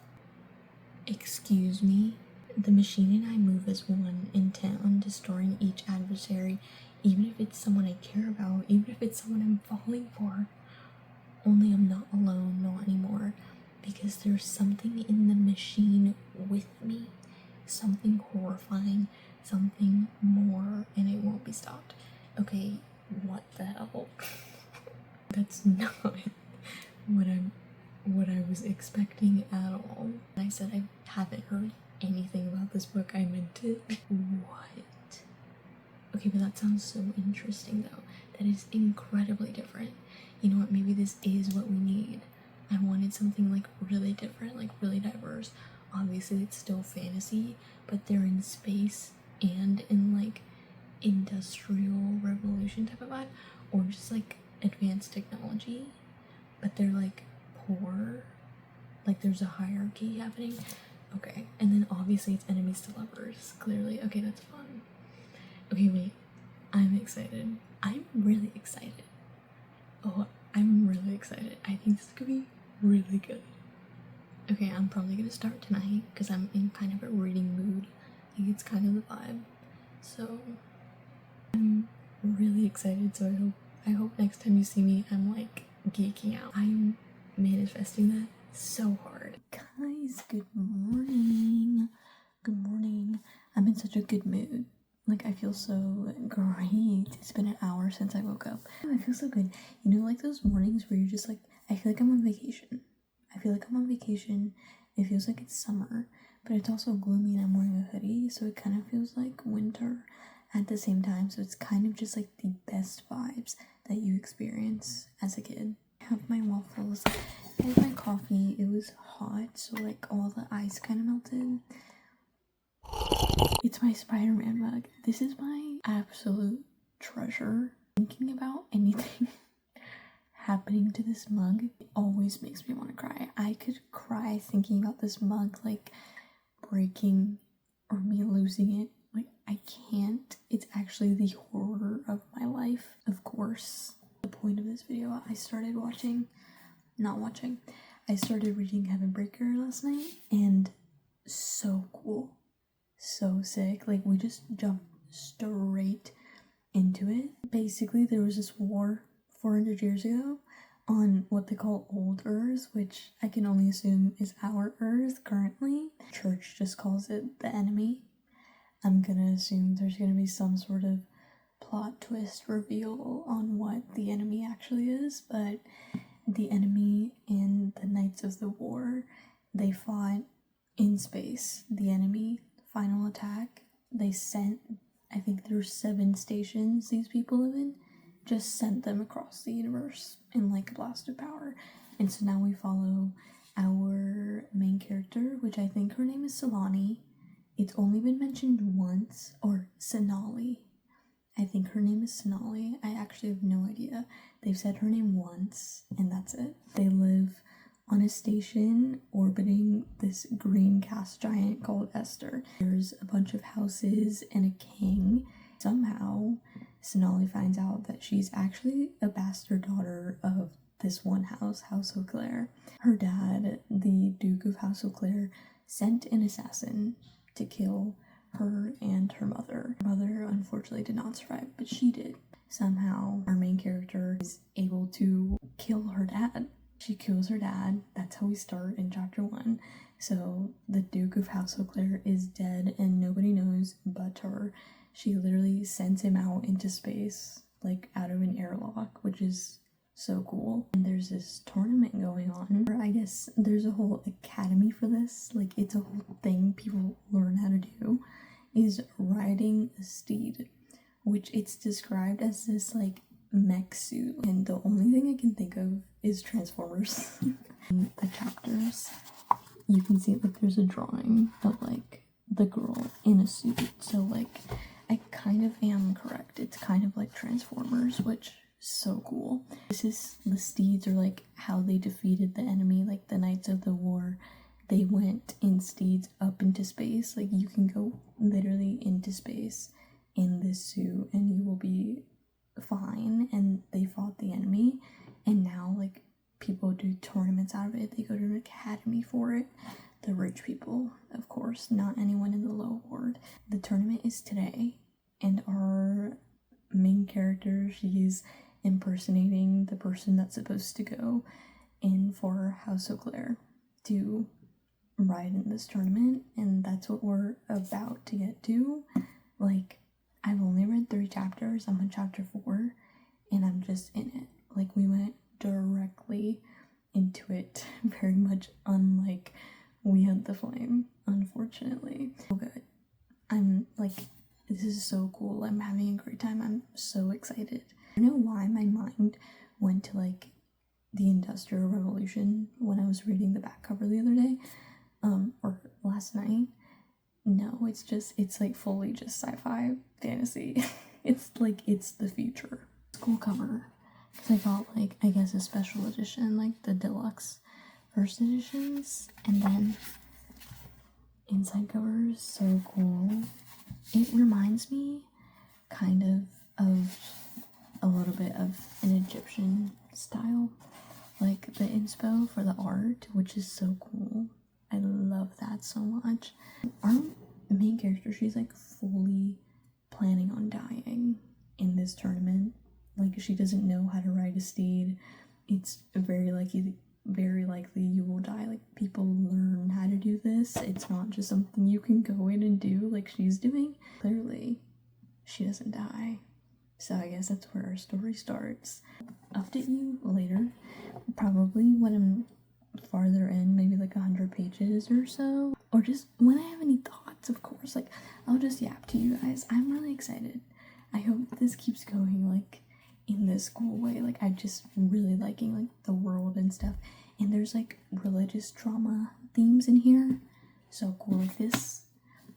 excuse me, The machine and I move as one, intent on destroying each adversary, even if it's someone I care about, even if it's someone I'm falling for. Only I'm not alone, not anymore, because there's something in the machine with me, something horrifying, something more, and it won't be stopped. Okay, what the hell? That's not what I was expecting at all. I said I haven't heard anything about this book. I meant to. What? Okay, but that sounds so interesting though. That is incredibly different. You know what? Maybe this is what we need. I wanted something like really different, like really diverse. Obviously, it's still fantasy, but they're in space and in like industrial revolution type of vibe, or just like advanced technology, but they're like poor. Like there's a hierarchy happening. Okay, and then obviously it's enemies to lovers. Clearly, okay, that's fun. Okay, wait. I'm excited. I'm really excited. Oh, I'm really excited. I think this could be really good. Okay, I'm probably gonna start tonight because I'm in kind of a reading mood. Like it's kind of the vibe. So I'm really excited. So I hope next time you see me, I'm like geeking out. I'm manifesting that so hard. Guys, good morning. Good morning. I'm in such a good mood. Like, I feel so great. It's been an hour since I woke up. I feel so good. You know, like those mornings where you're just like, I feel like I'm on vacation. I feel like I'm on vacation. It feels like it's summer, but it's also gloomy and I'm wearing a hoodie, so it kind of feels like winter at the same time. So it's kind of just like the best vibes that you experience as a kid. I have my waffles. I had my coffee. It was hot, so like all the ice kind of melted. It's my Spider-Man mug. This is my absolute treasure. Thinking about anything happening to this mug always makes me want to cry. I could cry thinking about this mug like breaking or me losing it. Like I can't. It's actually the horror of my life. Of course, the point of this video, I started reading Heavenbreaker last night, and so cool. So sick. Like we just jumped straight into it. Basically, there was this war 400 years ago on what they call old Earth, which I can only assume is our Earth currently. Church just calls it the enemy. I'm gonna assume there's gonna be some sort of plot twist reveal on what the enemy actually is, but the enemy and the Knights of the War, they fought in space. The enemy final attack, they sent, I think there's 7 stations these people live in, just sent them across the universe in like a blast of power. And so now we follow our main character, which I think her name is Solani. It's only been mentioned once, or Sonali. I think her name is Sonali. I actually have no idea. They've said her name once, and that's it. They live on a station orbiting this green gas giant called Esther. There's a bunch of houses and a king. Somehow, Sonali finds out that she's actually a bastard daughter of this one house, House Auclair. Her dad, the Duke of House Auclair, sent an assassin to kill her and her mother. Her mother unfortunately did not survive, but she did. Somehow, our main character is able to kill her dad. She kills her dad. That's how we start in chapter 1. So the Duke of House Auclair is dead and nobody knows but her. She literally sends him out into space, like out of an airlock, which is so cool. And there's this tournament going on. I guess there's a whole academy for this. Like it's a whole thing people learn how to do, is riding a steed, which it's described as this like mech suit, and the only thing I can think of is Transformers. In the chapters, you can see like there's a drawing of like the girl in a suit, so like I kind of am correct. It's kind of like Transformers, which is so cool. This is the steeds, or like how they defeated the enemy, like the Knights of the War. They went in steeds up into space. Like you can go literally into space in this suit and you will be fine. And they fought the enemy, and now like people do tournaments out of it. They go to an academy for it. the rich people, of course, not anyone in the low ward. The tournament is today, and our main character, she's impersonating the person that's supposed to go in for House O'Clair to ride in this tournament, and that's what we're about to get to. Like, I've only read 3 chapters, I'm on chapter 4, and I'm just in it. Like, we went directly into it, very much unlike We Hunt the Flame, unfortunately. So good. I'm like, this is so cool. I'm having a great time. I'm so excited. I don't know why my mind went to like the Industrial Revolution when I was reading the back cover the other day, or last night. No, it's like fully just sci-fi fantasy. It's like, it's the future. Cool cover. Because I got like, I guess a special edition, like the deluxe first editions, and then inside cover is so cool. It reminds me kind of a little bit of an Egyptian style, like the inspo for the art, which is so cool. I love that so much. Our main character, she's like fully planning on dying in this tournament. Like, she doesn't know how to ride a steed. It's very likely you will die. Like, people learn how to do this. It's not just something you can go in and do like she's doing. Clearly, she doesn't die. So I guess that's where our story starts. Update you later, probably when I'm farther in, maybe like 100 pages or so, or just when I have any thoughts, of course. Like, I'll just yap to you guys. I'm really excited. I hope this keeps going like in this cool way. Like, I'm just really liking like the world and stuff, and there's like religious drama themes in here. So cool. Like, this,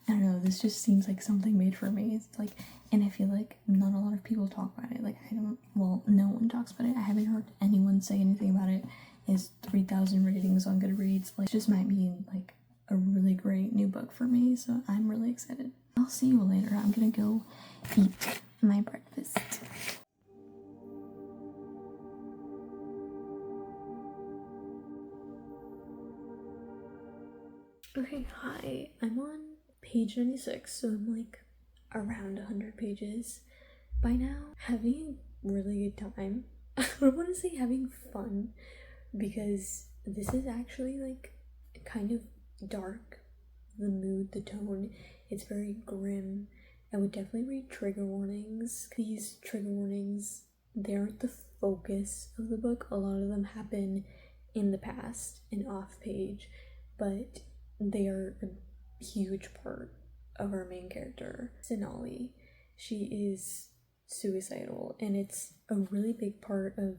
I don't know, this just seems like something made for me. It's like, and I feel like not a lot of people talk about it. Like, no one talks about it. I haven't heard anyone say anything about it. It's 3,000 ratings on Goodreads. Like, it just might be like a really great new book for me, so I'm really excited. I'll see you later. I'm gonna go eat my breakfast. Okay, hi. I'm on page 96, so I'm like around 100 pages by now. Having a really good time. I want to say having fun, because this is actually like kind of dark. The mood, the tone, it's very grim. I would definitely read trigger warnings. These trigger warnings, they aren't the focus of the book. A lot of them happen in the past and off page, but they are a huge part of our main character, Sonali. She is suicidal, and it's a really big part of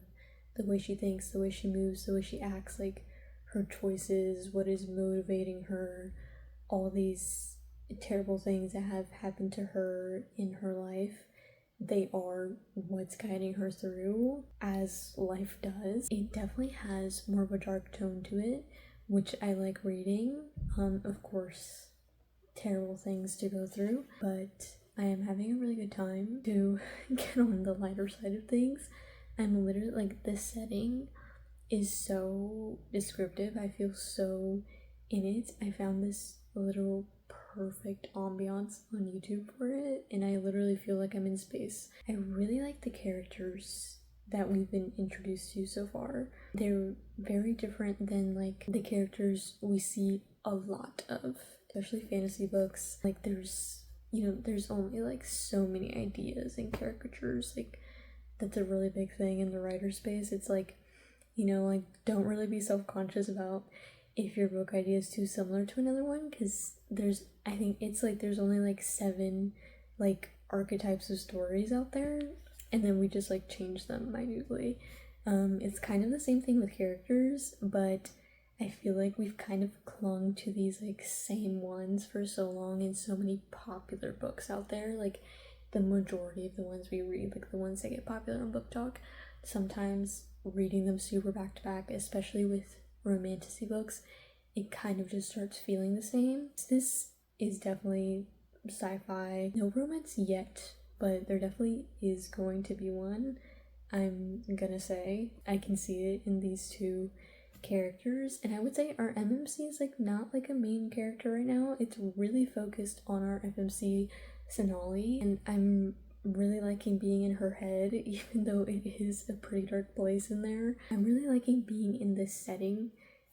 the way she thinks, the way she moves, the way she acts, like her choices, what is motivating her, all these terrible things that have happened to her in her life. They are what's guiding her through, as life does. It definitely has more of a dark tone to it, which I like reading. Of course, terrible things to go through, but I am having a really good time. To get on the lighter side of things, I'm literally like, this setting is so descriptive. I feel so in it. I found this literal perfect ambiance on YouTube for it, and I literally feel like I'm in space. I really like the characters that we've been introduced to so far. They're very different than like the characters we see a lot of, especially fantasy books. Like, there's only like so many ideas and caricatures. Like, that's a really big thing in the writer space. It's like, like, don't really be self-conscious about if your book idea is too similar to another one, because I think it's like there's only like 7 like archetypes of stories out there, and then we just like change them minutely. It's kind of the same thing with characters, but I feel like we've kind of clung to these like same ones for so long in so many popular books out there. Like, the majority of the ones we read, like the ones that get popular on Book Talk, sometimes reading them super back to back, especially with romantasy books, it kind of just starts feeling the same. This is definitely sci-fi. No romance yet, but there definitely is going to be one. I'm gonna say I can see it in these 2 characters, and I would say our MMC is like not like a main character right now. It's really focused on our FMC Sonali, and I'm really liking being in her head, even though it is a pretty dark place in there. I'm really liking being in this setting,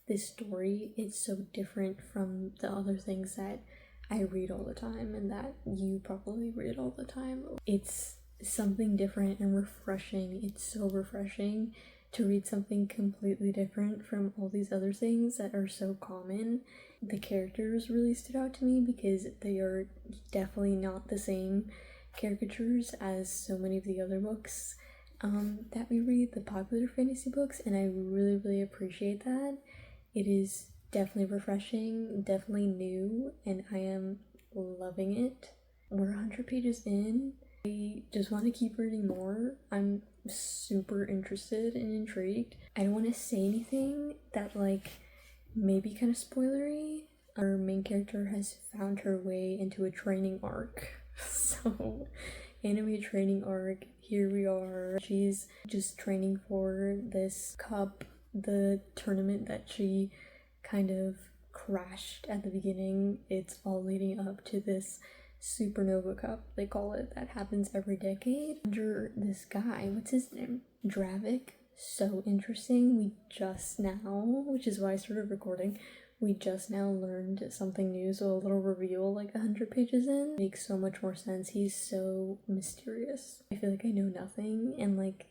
this story. It's so different from the other things that I read all the time and that you probably read all the time. It's something different and refreshing. It's so refreshing to read something completely different from all these other things that are so common. The characters really stood out to me because they are definitely not the same caricatures as so many of the other books that we read, the popular fantasy books, and I really appreciate that. It is definitely refreshing, definitely new, and I am loving it. We're 100 pages in. I just want to keep reading more. I'm super interested and intrigued. I don't want to say anything that like may be kind of spoilery. Our main character has found her way into a training arc. So, anime training arc, here we are. She's just training for this cup, the tournament that she kind of crashed at the beginning. It's all leading up to this Supernova Cup, they call it, that happens every decade. Under this guy, what's his name? Dravik. So interesting. We just now, which is why I started recording, we just now learned something new, so a little reveal like 100 pages in makes so much more sense. He's so mysterious. I feel like I know nothing, and like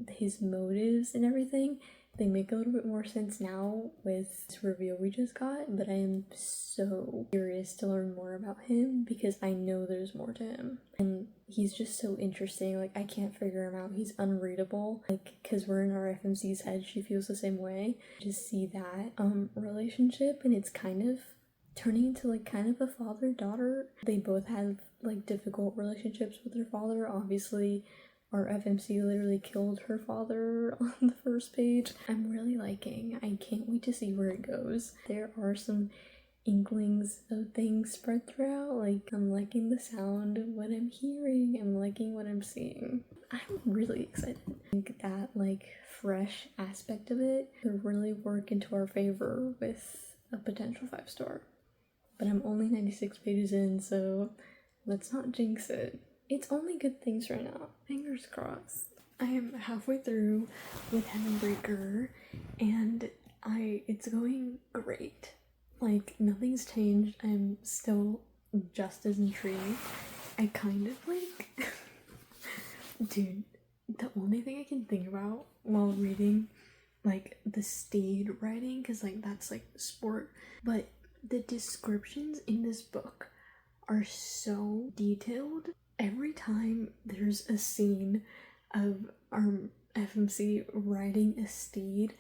his motives and everything, they make a little bit more sense now with this reveal we just got, but I am so curious to learn more about him because I know there's more to him. And he's just so interesting. Like, I can't figure him out. He's unreadable. Like, because we're in our FMC's head, she feels the same way. Just see that relationship, and it's kind of turning into like kind of a father-daughter. They both have like difficult relationships with their father. Obviously, our FMC literally killed her father on the first page. I'm really liking. I can't wait to see where it goes. There are some inklings of things spread throughout. Like, I'm liking the sound of what I'm hearing. I'm liking what I'm seeing. I'm really excited. I think that like fresh aspect of it could really work into our favor with a potential 5-star. But I'm only 96 pages in, so let's not jinx it. It's only good things right now. Fingers crossed. I am halfway through with Heavenbreaker, and it's going great. Like, nothing's changed. I'm still just as intrigued. I kind of like dude, the only thing I can think about while reading like the steed riding, because like that's like sport, but the descriptions in this book are so detailed. Every time there's a scene of our FMC riding a steed,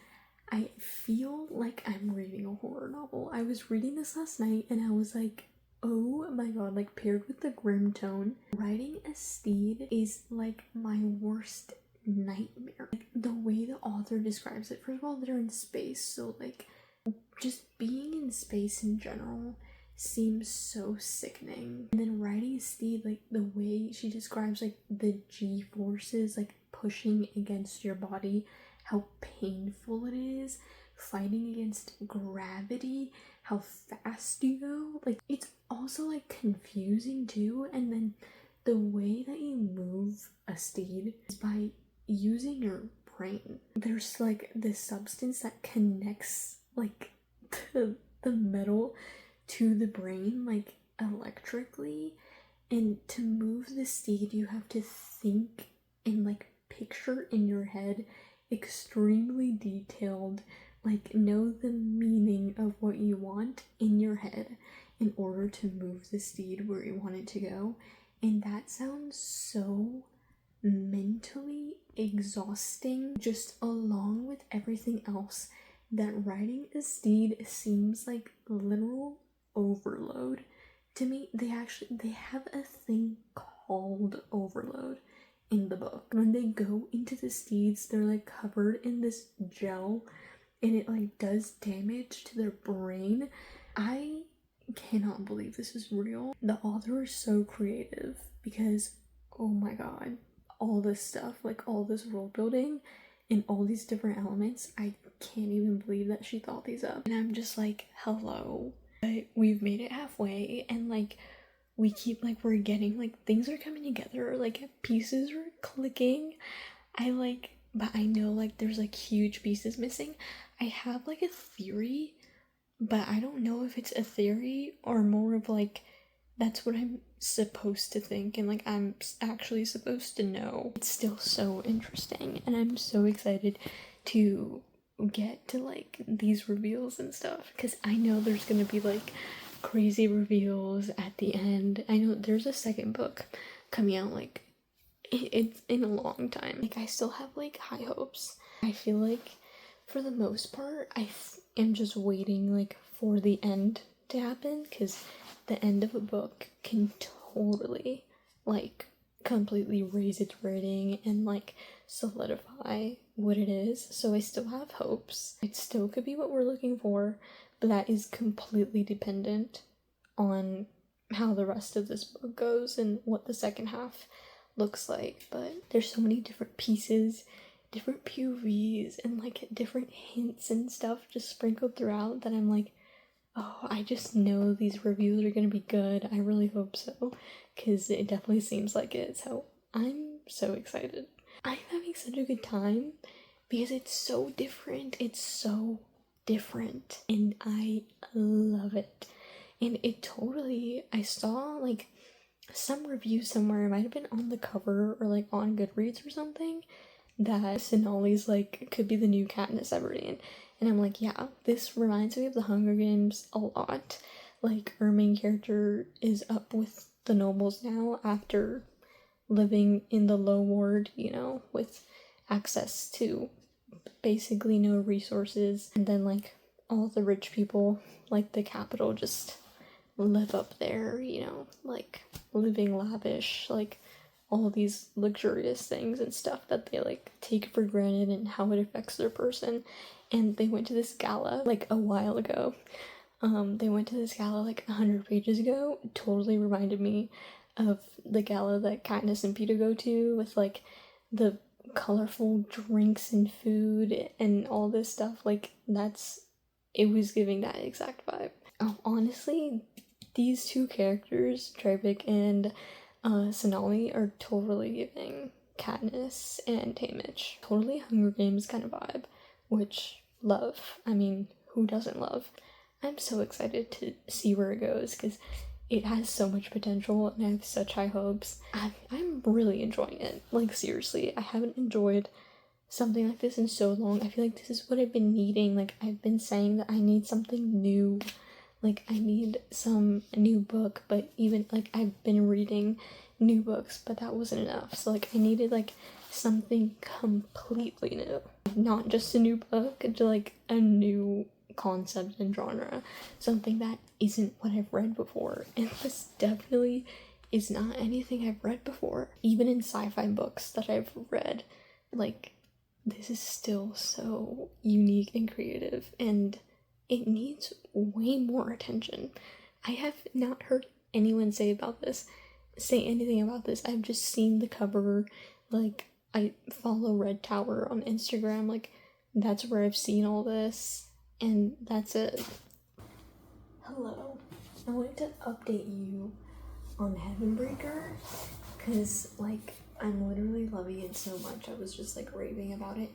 I feel like I'm reading a horror novel. I was reading this last night and I was like, oh my god, like paired with the grim tone, riding a steed is like my worst nightmare. Like, the way the author describes it, first of all, they're in space, so like just being in space in general seems so sickening. And then riding a steed, like the way she describes like the G-forces like pushing against your body, how painful it is, fighting against gravity, how fast you go. Like, it's also like confusing too. And then the way that you move a steed is by using your brain. There's like this substance that connects like the metal to the brain like electrically, and to move the steed you have to think and like picture in your head extremely detailed, like know the meaning of what you want in your head in order to move the steed where you want it to go. And that sounds so mentally exhausting, just along with everything else, that riding a steed seems like literal overload to me. They have a thing called overload in the book. When they go into the steeds, they're like covered in this gel and it like does damage to their brain. I cannot believe this is real. The author is so creative because, oh my god, all this stuff, like all this world building and all these different elements, I can't even believe that she thought these up. And I'm just like, hello. But we've made it halfway, and like we keep like we're getting like things are coming together, like pieces are clicking. But I know like there's like huge pieces missing. I have like a theory, but I don't know if it's a theory or more of like that's what I'm supposed to think and like I'm actually supposed to know. It's still so interesting, and I'm so excited to get to like these reveals and stuff, because I know there's gonna be like crazy reveals at the end. I know there's a second book coming out like it's in a long time. Like I still have like high hopes. I feel like for the most part I am just waiting like for the end to happen, because the end of a book can totally like completely raise its rating and like solidify what it is. So I still have hopes. It still could be what we're looking for, but that is completely dependent on how the rest of this book goes and what the second half looks like. But there's so many different pieces, different POVs, and like different hints and stuff just sprinkled throughout that I'm like, oh, I just know these reviews are gonna be good. I really hope so, because it definitely seems like it. So I'm so excited. I'm having such a good time because it's so different. It's so different, and I love it. And it totally, I saw like some review somewhere, it might have been on the cover or like on Goodreads or something, that Sonali's like could be the new Katniss Everdeen. And I'm like, yeah, this reminds me of the Hunger Games a lot. Like, our main character is up with the nobles now after living in the low ward, you know, with access to basically no resources. And then, like, all the rich people, like the capital, just live up there, you know, like, living lavish, like, all these luxurious things and stuff that they, like, take for granted and how it affects their person. And they went to this gala, like, a while ago. They went to this gala, like, 100 pages ago. It totally reminded me of the gala that Katniss and Peeta go to, with, like, the colorful drinks and food and all this stuff. Like, it was giving that exact vibe. Honestly, these two characters, Tribec and Sonali, are totally giving Katniss and Haymitch totally Hunger Games kind of vibe, which love. I mean, who doesn't love? I'm so excited to see where it goes, because it has so much potential and I have such high hopes. I'm really enjoying it. Like, seriously, I haven't enjoyed something like this in so long. I feel like this is what I've been needing. Like, I've been saying that I need something new. Like, I need some new book, but even, like, I've been reading new books, but that wasn't enough. So, like, I needed, like, something completely new. Not just a new book, like, a new concept and genre. Something that isn't what I've read before. And this definitely is not anything I've read before. Even in sci-fi books that I've read, like, this is still so unique and creative, and it needs way more attention. I have not heard anyone say anything about this. I've just seen the cover. Like, I follow Red Tower on Instagram. Like, that's where I've seen all this, and that's it. Hello. I wanted to update you on Heavenbreaker, because, like, I'm literally loving it so much. I was just, like, raving about it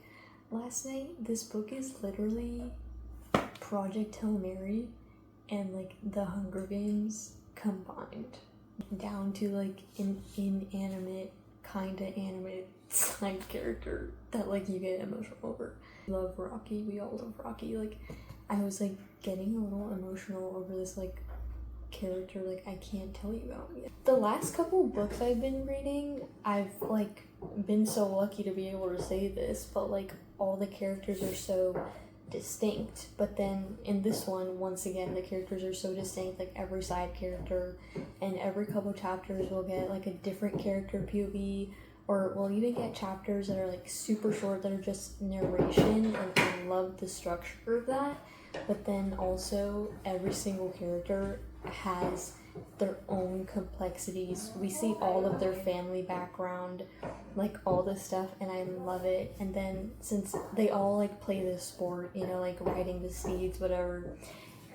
last night. This book is literally Project Hail Mary and, like, the Hunger Games combined, down to, like, an inanimate, kinda animate side character that, like, you get emotional over. Love Rocky. We all love Rocky. Like, I was, like, getting a little emotional over this, like, character, like, I can't tell you about it. The last couple books I've been reading, I've, like, been so lucky to be able to say this, but, like, all the characters are so distinct. But then in this one, once again, the characters are so distinct. Like, every side character, and every couple chapters we'll get, like, a different character POV, or we'll even get chapters that are, like, super short that are just narration, and I love the structure of that. But then also every single character has their own complexities. We see all of their family background, like all this stuff, and I love it. And then since they all like play this sport, you know, like riding the steeds, whatever,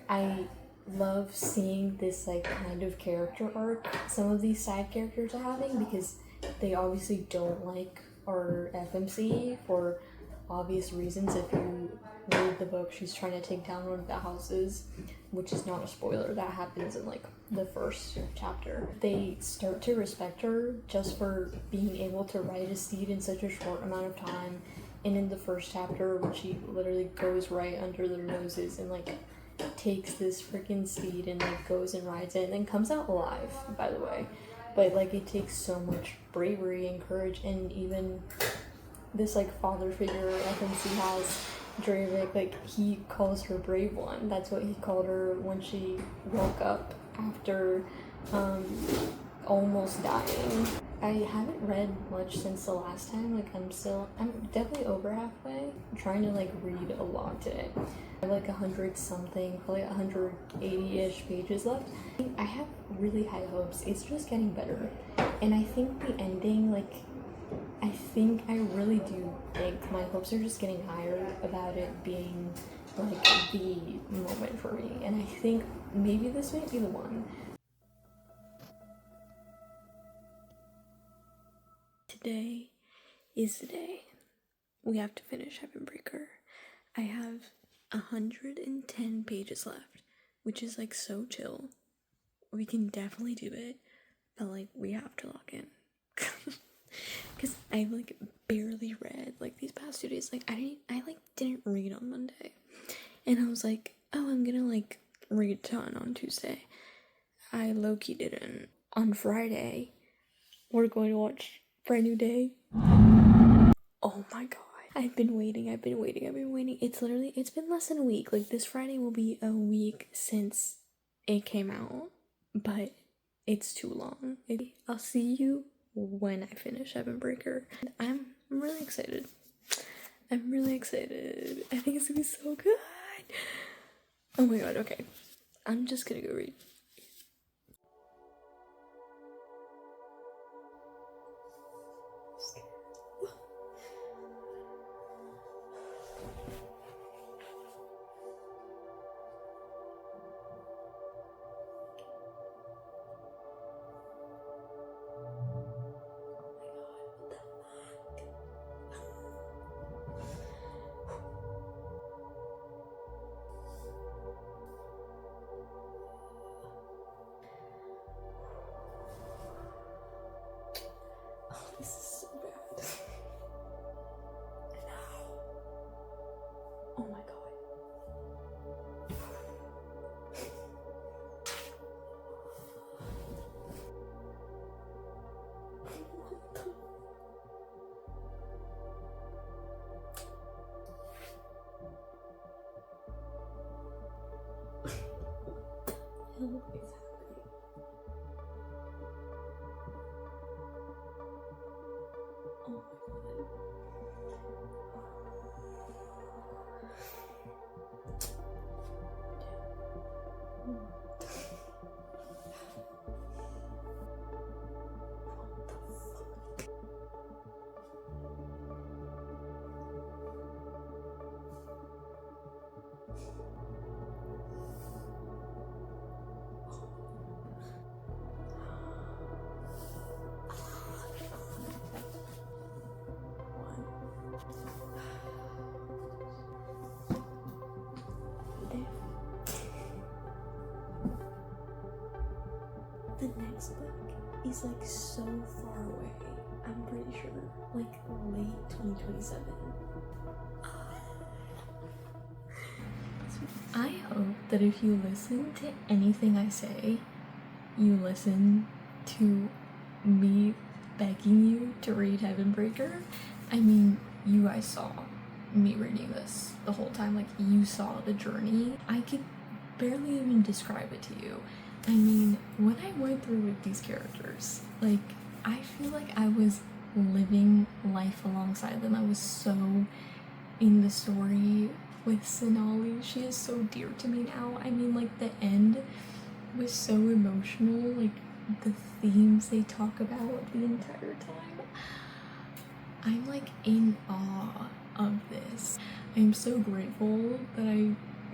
I love seeing this like kind of character arc some of these side characters are having, because they obviously don't like our FMC for obvious reasons. If you read the book, she's trying to take down one of the houses, which is not a spoiler, that happens in like the first chapter. They start to respect her just for being able to ride a steed in such a short amount of time. And in the first chapter, when she literally goes right under their noses and like takes this freaking steed and like goes and rides it and then comes out alive, by the way. But like it takes so much bravery and courage, and even this like father figure FMC has, Dravik, like he calls her Brave One. That's what he called her when she woke up after almost dying. I haven't read much since the last time. Like I'm definitely over halfway. I'm trying to like read a lot today. I have like 100 something, probably 180-ish pages left. I have really high hopes. It's just getting better. And I think the ending, like, I really do think my hopes are just getting higher about it being like the moment for me. And I think maybe this might be the one. Today is the day. We have to finish Heavenbreaker. I have 110 pages left, which is like so chill. We can definitely do it, but like we have to lock in. Because I like barely read like these past 2 days. Like I didn't read on Monday, and I was like, oh, I'm gonna like read a ton on Tuesday. I low-key didn't. On Friday, we're going to watch Brand New Day. Oh my god. I've been waiting. It's been less than a week. Like this Friday will be a week since it came out, but it's too long. I'll see you when I finish Heavenbreaker. I'm really excited. I think it's gonna be so good. Oh my god, okay. I'm just gonna go read. This is so bad. Oh my god. What is happening? Oh my god. The next book is like so far away. I'm pretty sure like late 2027. I hope that if you listen to anything I say, you listen to me begging you to read Heavenbreaker. I mean, you guys saw me reading this the whole time. Like, you saw the journey. I could barely even describe it to you. I mean, what I went through with these characters, like, I feel like I was living life alongside them. I was so in the story with Sonali. She is so dear to me now. I mean, like, the end was so emotional, like the themes they talk about the entire time. I'm like in awe of this. I'm so grateful that I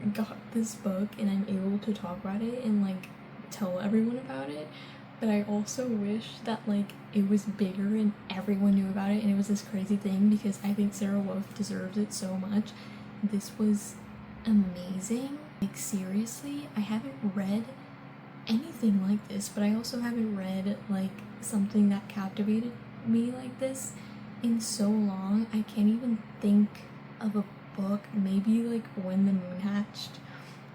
got this book and I'm able to talk about it and like tell everyone about it. But I also wish that like it was bigger and everyone knew about it and it was this crazy thing, because I think Sarah Wolf deserves it so much. This was amazing. Like seriously, I haven't read anything like this, but I also haven't read like something that captivated me like this in so long. I can't even think of a book, maybe like When the Moon Hatched.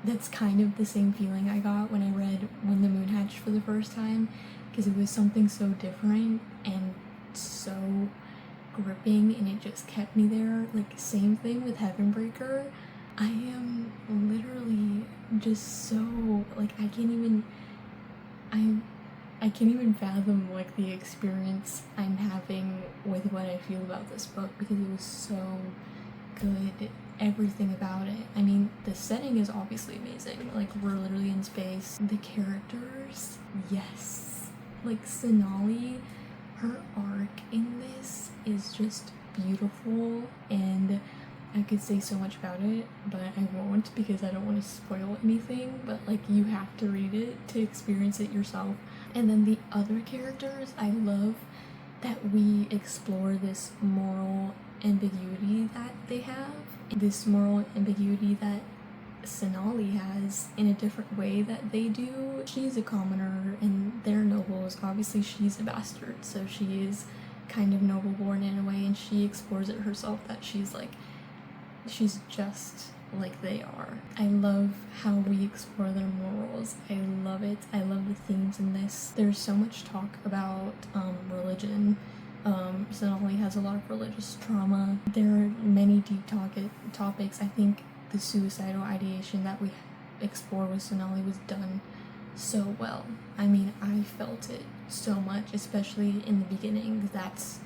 That's kind of the same feeling I got when I read When the Moon Hatched for the first time, because it was something so different and so gripping and it just kept me there. Like same thing with Heavenbreaker. I am literally just so like I can't even fathom like the experience I'm having with what I feel about this book, because it was so good. Everything about it. I mean, the setting is obviously amazing. Like we're literally in space. The characters, yes. Like Sonali, her arc in this is just beautiful, and I could say so much about it, but I won't because I don't want to spoil anything. But like you have to read it to experience it yourself. And then the other characters, I love that we explore this moral ambiguity that they have, this moral ambiguity that Sonali has in a different way that they do. She's a commoner and they're nobles. Obviously she's a bastard, so she is kind of noble born in a way, and she explores it herself that she's just like they are. I love how we explore their morals. I love it. I love the themes in this. There's so much talk about religion. Sonali has a lot of religious trauma. There are many deep topics. I think the suicidal ideation that we explore with Sonali was done so well. I mean, I felt it so much, especially in the beginning. That's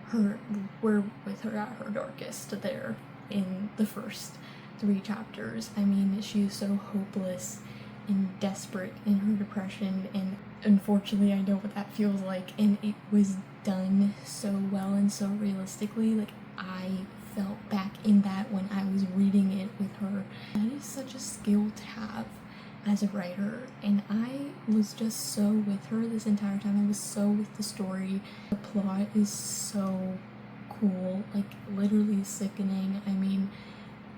her, we're with her at her darkest there in the first 3 chapters. I mean, she is so hopeless and desperate in her depression, and unfortunately I know what that feels like, and it was done so well and so realistically. Like I felt back in that when I was reading it with her. That is such a skill to have as a writer, and I was just so with her this entire time. I was so with the story. The plot is so cool, like literally sickening. I mean,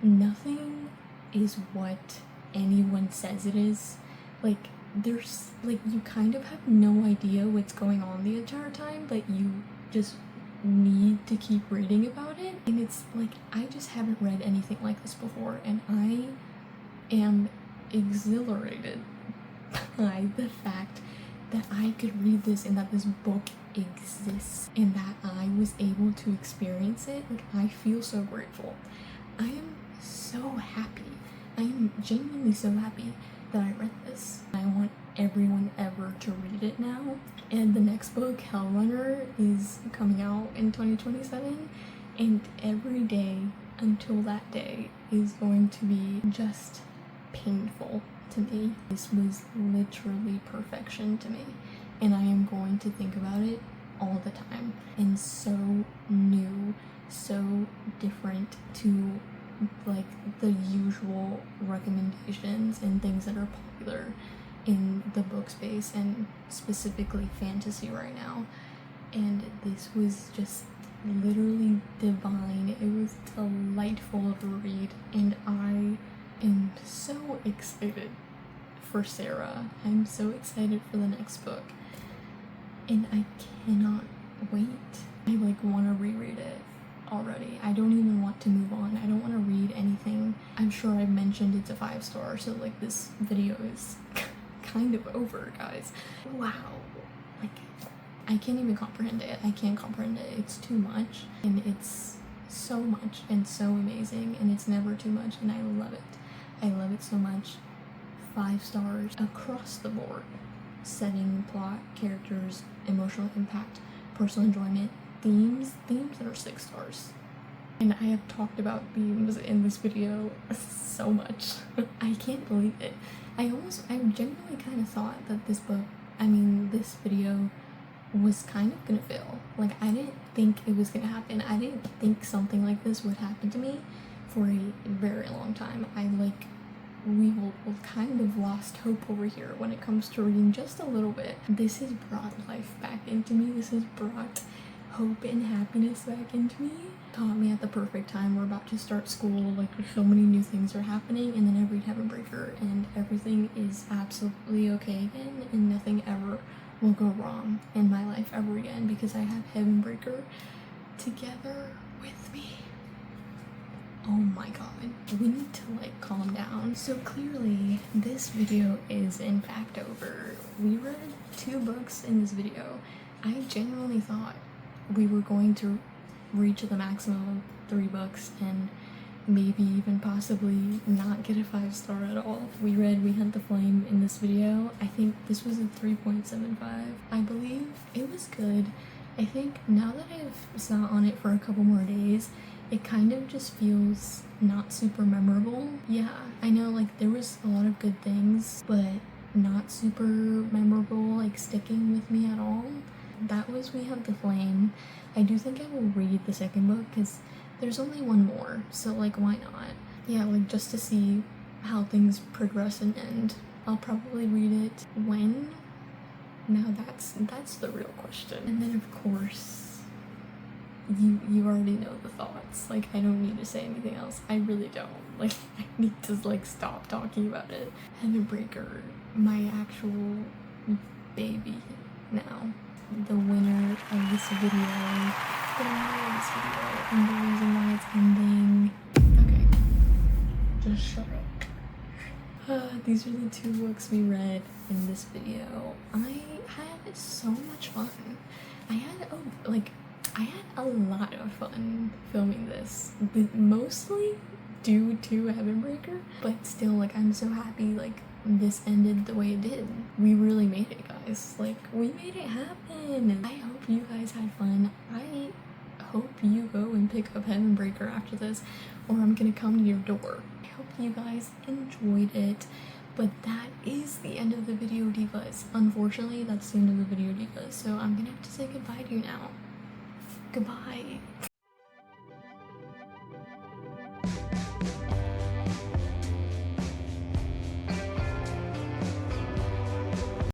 nothing is what anyone says it is. Like there's like you kind of have no idea what's going on the entire time, but you just need to keep reading about it. And it's like I just haven't read anything like this before, and I am exhilarated by the fact that I could read this and that this book exists and that I was able to experience it. Like I feel so grateful. I am so happy. I am genuinely so happy that I read this. I want everyone ever to read it now. And the next book, Hellrunner, is coming out in 2027, and every day until that day is going to be just painful to me. This was literally perfection to me, and I am going to think about it all the time. And so new, so different to like the usual recommendations and things that are popular in the book space, and specifically fantasy right now. And this was just literally divine. It was delightful to read, and I am so excited for Sarah. I'm so excited for the next book, and I cannot wait. I like want to reread it already. I don't even want to move on. I don't want to read anything. I'm sure I've mentioned it's a 5-star, so like this video is kind of over, guys. Wow. Like I can't even comprehend it. I can't comprehend it. It's too much, and it's so much and so amazing, and it's never too much, and I love it. I love it so much. 5 stars across the board. Setting, plot, characters, emotional impact, personal enjoyment, themes that are 6 stars. And I have talked about themes in this video so much. I can't believe it. I genuinely kind of thought that this video was kind of gonna fail. Like, I didn't think it was gonna happen. I didn't think something like this would happen to me for a very long time. We will kind of lost hope over here when it comes to reading just a little bit. This has brought life back into me. This has brought hope and happiness back into me. Caught me at the perfect time. We're about to start school. Like, so many new things are happening, and then I read Heaven Breaker and everything is absolutely okay again, and nothing ever will go wrong in my life ever again because I have Heaven Breaker together with me. Oh my god, we need to like calm down. So clearly this video is in fact over. We read 2 books in this video. I genuinely thought we were going to reach the maximum of 3 books and maybe even possibly not get a 5-star at all. We read We Hunt the Flame in this video. I think this was a 3.75, I believe. It was good. I think now that I've sat on it for a couple more days, it kind of just feels not super memorable. Yeah, I know like there was a lot of good things, but not super memorable, like sticking with me at all. That was We Hunt the Flame. I do think I will read the second book because there's only one more, so like why not? Yeah, like just to see how things progress and end. I'll probably read it when? Now that's the real question. And then of course, you already know the thoughts. Like, I don't need to say anything else. I really don't. Like, I need to like stop talking about it. Heaven Breaker, my actual baby now. The winner of this video. And the reason why it's ending. Okay. Just shut up. These are the 2 books we read in this video. I had so much fun. I had a lot of fun filming this, but mostly due to Heaven Breaker, but still, like, I'm so happy, like, this ended the way it did. We really made it, guys. Like, we made it happen. I hope you guys had fun. I hope you go and pick up Heaven Breaker after this, or I'm gonna come to your door. I hope you guys enjoyed it. But that is the end of the video, divas. Unfortunately, that's the end of the video, divas. So I'm gonna have to say goodbye to you now. Goodbye.